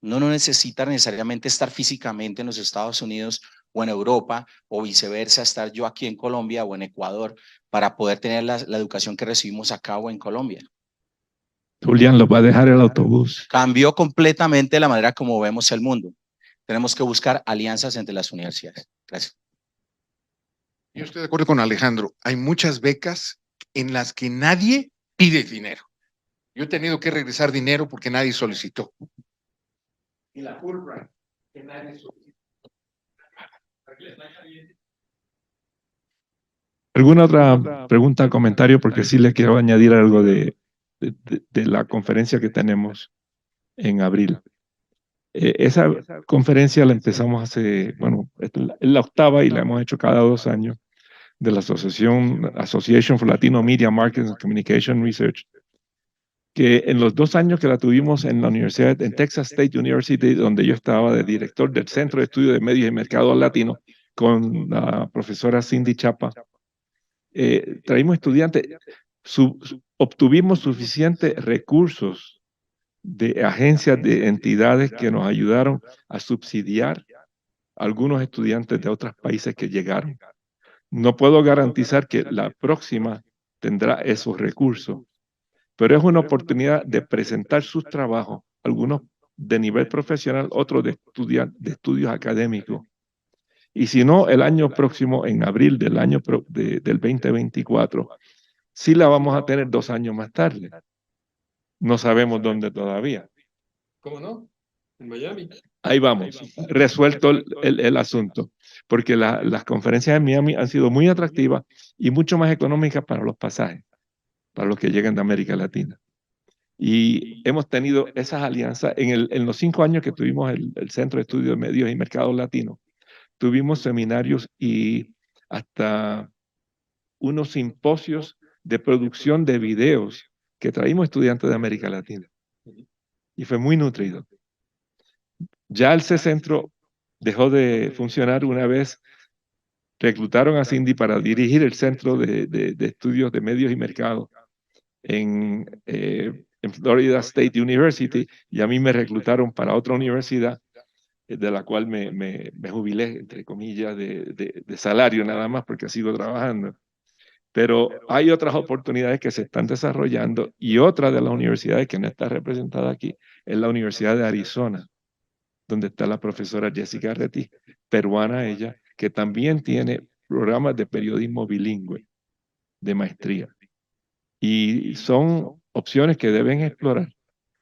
S11: Uno no necesita necesariamente estar físicamente en los Estados Unidos o en Europa, o viceversa, estar yo aquí en Colombia o en Ecuador, para poder tener la educación que recibimos acá o en Colombia.
S1: Julián, los va a dejar el autobús.
S11: Cambió completamente la manera como vemos el mundo. Tenemos que buscar alianzas entre las universidades. Gracias.
S3: Yo estoy de acuerdo con Alejandro. Hay muchas becas en las que nadie pide dinero. Yo he tenido que regresar dinero porque nadie solicitó. Y la Fulbright, que nadie solicitó.
S1: ¿Alguna otra pregunta o comentario? Porque sí le quiero añadir algo de la conferencia que tenemos en abril. Esa conferencia la empezamos hace, bueno, es la 8ª y la hemos hecho cada 2 años, de la Association for Latino Media Marketing and Communication Research, que en los 2 años que la tuvimos en la universidad, en Texas State University, donde yo estaba de director del Centro de Estudio de Medios y Mercados Latinos, con la profesora Cindy Chapa, traímos estudiantes, obtuvimos suficientes recursos de agencias, de entidades que nos ayudaron a subsidiar a algunos estudiantes de otros países que llegaron. No puedo garantizar que la próxima tendrá esos recursos, pero es una oportunidad de presentar sus trabajos, algunos de nivel profesional, otros de estudios académicos. Y si no, el año próximo, en abril del año del 2024, sí la vamos a tener 2 años más tarde. No sabemos dónde todavía.
S2: ¿Cómo no? En Miami.
S1: Ahí vamos, resuelto el asunto, porque las conferencias en Miami han sido muy atractivas y mucho más económicas para los pasajes, para los que llegan de América Latina. Y hemos tenido esas alianzas en los 5 años que tuvimos el Centro de Estudio de Medios y Mercados Latinos. Tuvimos seminarios y hasta unos simposios de producción de videos que traímos estudiantes de América Latina. Y fue muy nutrido. Ya el C-Centro dejó de funcionar una vez reclutaron a Cindy para dirigir el Centro de Estudios de Medios y Mercados en Florida State University, y a mí me reclutaron para otra universidad de la cual me jubilé, entre comillas, de salario nada más, porque sigo trabajando. Pero hay otras oportunidades que se están desarrollando, y otra de las universidades que no está representada aquí es la Universidad de Arizona, donde está la profesora Jessica Reti, peruana ella, que también tiene programas de periodismo bilingüe, de maestría. Y son opciones que deben explorar.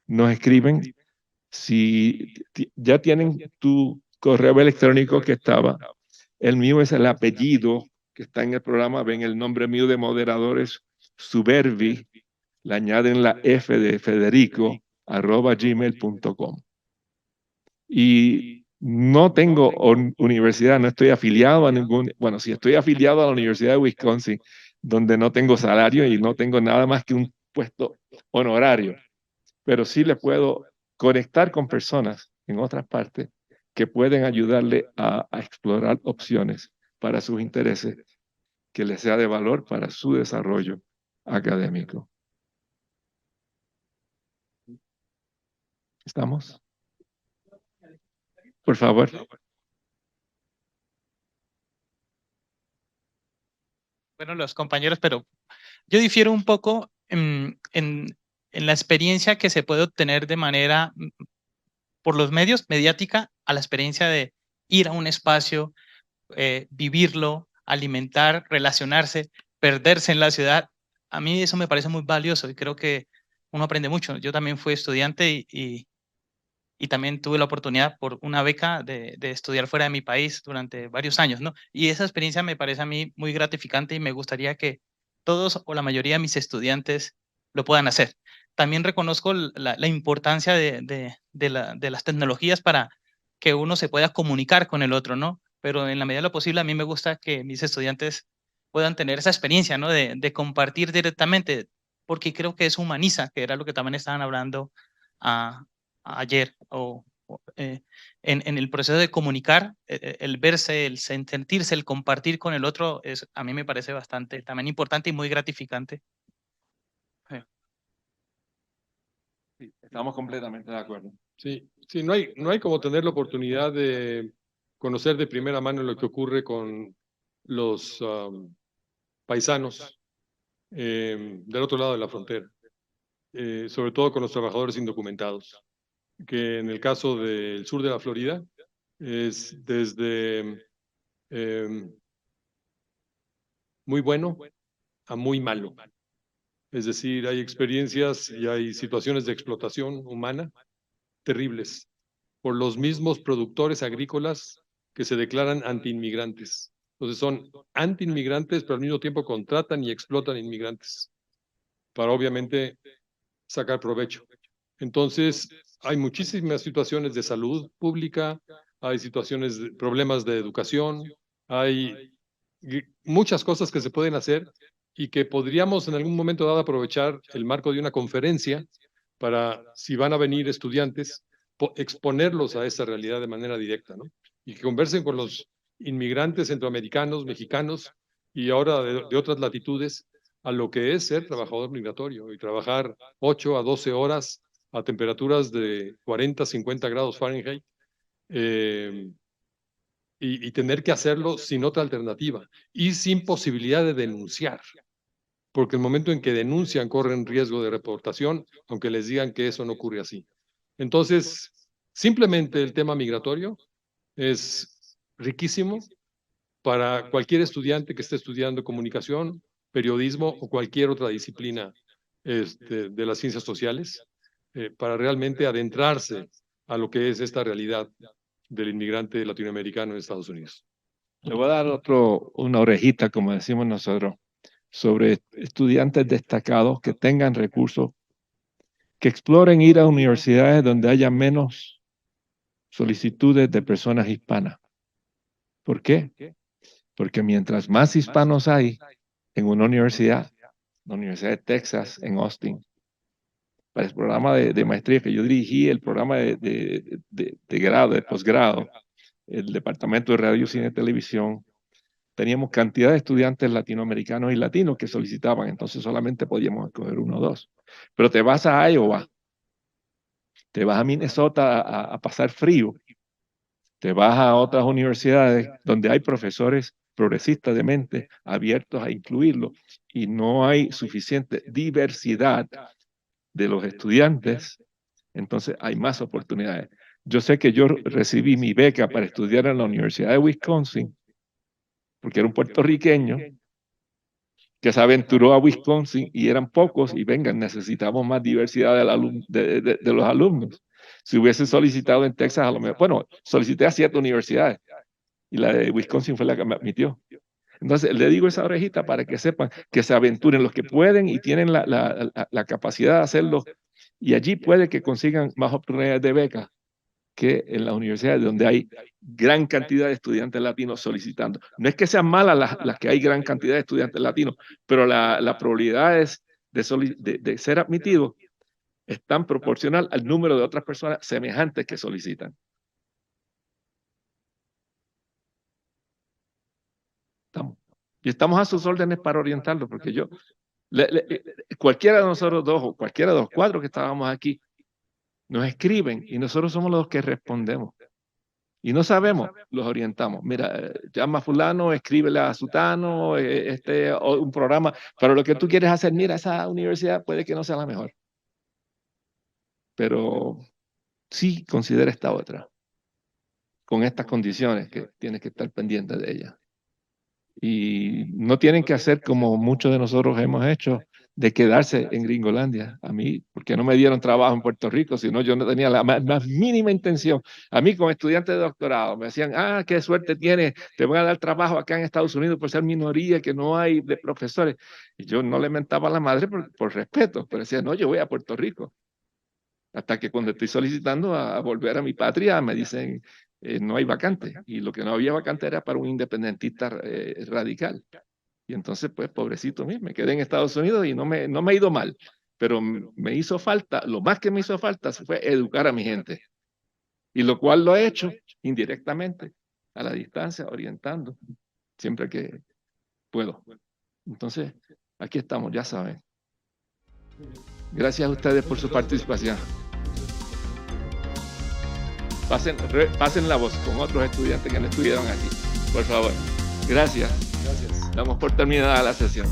S1: Nos escriben, si ya tienen tu correo electrónico que estaba, el mío es el apellido que está en el programa, ven el nombre mío de moderadores, Subervi, le añaden la F de Federico, @gmail.com. Y no tengo universidad, no estoy afiliado a ningún, bueno, sí estoy afiliado a la Universidad de Wisconsin, donde no tengo salario y no tengo nada más que un puesto honorario, pero sí le puedo conectar con personas en otras partes que pueden ayudarle a explorar opciones para sus intereses que les sea de valor para su desarrollo académico. ¿Estamos? Por favor.
S9: Bueno, los compañeros, pero yo difiero un poco en la experiencia que se puede obtener de manera por los medios mediática a la experiencia de ir a un espacio, vivirlo, alimentar, relacionarse, perderse en la ciudad. A mí eso me parece muy valioso y creo que uno aprende mucho. Yo también fui estudiante y también tuve la oportunidad por una beca de estudiar fuera de mi país durante varios años, ¿no? Y esa experiencia me parece a mí muy gratificante y me gustaría que todos o la mayoría de mis estudiantes lo puedan hacer. También reconozco la importancia de las tecnologías para que uno se pueda comunicar con el otro, ¿no? Pero en la medida de lo posible a mí me gusta que mis estudiantes puedan tener esa experiencia, ¿no? De compartir directamente, porque creo que eso humaniza, que era lo que también estaban hablando ayer, en el proceso de comunicar, el verse, el sentirse, el compartir con el otro, a mí me parece bastante también importante y muy gratificante.
S1: Sí, estamos completamente de acuerdo.
S2: Sí, sí, no hay como tener la oportunidad de conocer de primera mano lo que ocurre con los paisanos del otro lado de la frontera, sobre todo con los trabajadores indocumentados, que en el caso del sur de la Florida es desde muy bueno a muy malo. Es decir, hay experiencias y hay situaciones de explotación humana terribles por los mismos productores agrícolas que se declaran antiinmigrantes. Entonces son antiinmigrantes, pero al mismo tiempo contratan y explotan inmigrantes para obviamente sacar provecho. Entonces hay muchísimas situaciones de salud pública, hay situaciones de problemas de educación, hay muchas cosas que se pueden hacer y que podríamos en algún momento dado aprovechar el marco de una conferencia para, si van a venir estudiantes, exponerlos a esa realidad de manera directa, ¿no? Y que conversen con los inmigrantes centroamericanos, mexicanos y ahora de otras latitudes a lo que es ser trabajador migratorio y trabajar 8 a 12 horas a temperaturas de 40, 50 grados Fahrenheit y tener que hacerlo sin otra alternativa y sin posibilidad de denunciar. Porque el momento en que denuncian corren riesgo de reportación, aunque les digan que eso no ocurre así. Entonces, simplemente el tema migratorio es riquísimo para cualquier estudiante que esté estudiando comunicación, periodismo o cualquier otra disciplina de las ciencias sociales, para realmente adentrarse a lo que es esta realidad del inmigrante latinoamericano en Estados Unidos.
S1: Le voy a dar una orejita, como decimos nosotros, sobre estudiantes destacados que tengan recursos, que exploren ir a universidades donde haya menos solicitudes de personas hispanas. ¿Por qué? Porque mientras más hispanos hay en una universidad, la Universidad de Texas, en Austin, para el programa de maestría que yo dirigí, el programa de grado, de posgrado, el Departamento de Radio, Cine y Televisión, teníamos cantidad de estudiantes latinoamericanos y latinos que solicitaban, entonces solamente podíamos escoger uno o dos. Pero te vas a Iowa, te vas a Minnesota a pasar frío, te vas a otras universidades donde hay profesores progresistas de mente abiertos a incluirlo y no hay suficiente diversidad de los estudiantes, entonces hay más oportunidades. Yo sé que yo recibí mi beca para estudiar en la Universidad de Wisconsin porque era un puertorriqueño que se aventuró a Wisconsin y eran pocos y vengan, necesitamos más diversidad de los alumnos. Si hubiese solicitado en Texas, a lo mejor, bueno, solicité a 7 universidades y la de Wisconsin fue la que me admitió. Entonces, le digo esa orejita para que sepan que se aventuren los que pueden y tienen la capacidad de hacerlo y allí puede que consigan más oportunidades de beca que en las universidades donde hay gran cantidad de estudiantes latinos solicitando. No es que sean malas las que hay gran cantidad de estudiantes latinos, pero la probabilidad es de ser admitido es tan proporcional al número de otras personas semejantes que solicitan. Y estamos a sus órdenes para orientarlo, porque cualquiera de nosotros dos o cualquiera de los cuatro que estábamos aquí nos escriben y nosotros somos los que respondemos. Y no sabemos, los orientamos. Mira, llama a fulano, escríbele a sutano, o un programa, pero lo que tú quieres hacer, mira, esa universidad puede que no sea la mejor. Pero sí considera esta otra, con estas condiciones que tienes que estar pendiente de ella. Y no tienen que hacer como muchos de nosotros hemos hecho, de quedarse en Gringolandia. A mí, porque no me dieron trabajo en Puerto Rico, sino yo no tenía la más mínima intención. A mí, como estudiante de doctorado, me decían, qué suerte tienes, te voy a dar trabajo acá en Estados Unidos por ser minoría, que no hay de profesores. Y yo no le mentaba a la madre por respeto, pero decía, no, yo voy a Puerto Rico. Hasta que cuando estoy solicitando a volver a mi patria, me dicen, no hay vacante. Y lo que no había vacante era para un independentista radical. Y entonces, pues, pobrecito mío, me quedé en Estados Unidos y no me ha ido mal. Pero me hizo falta, lo más que me hizo falta fue educar a mi gente. Y lo cual lo he hecho indirectamente, a la distancia, orientando, siempre que puedo. Entonces, aquí estamos, ya saben. Gracias a ustedes por su participación. Pasen la voz con otros estudiantes que no estuvieron aquí, por favor. Gracias. Damos por terminada la sesión.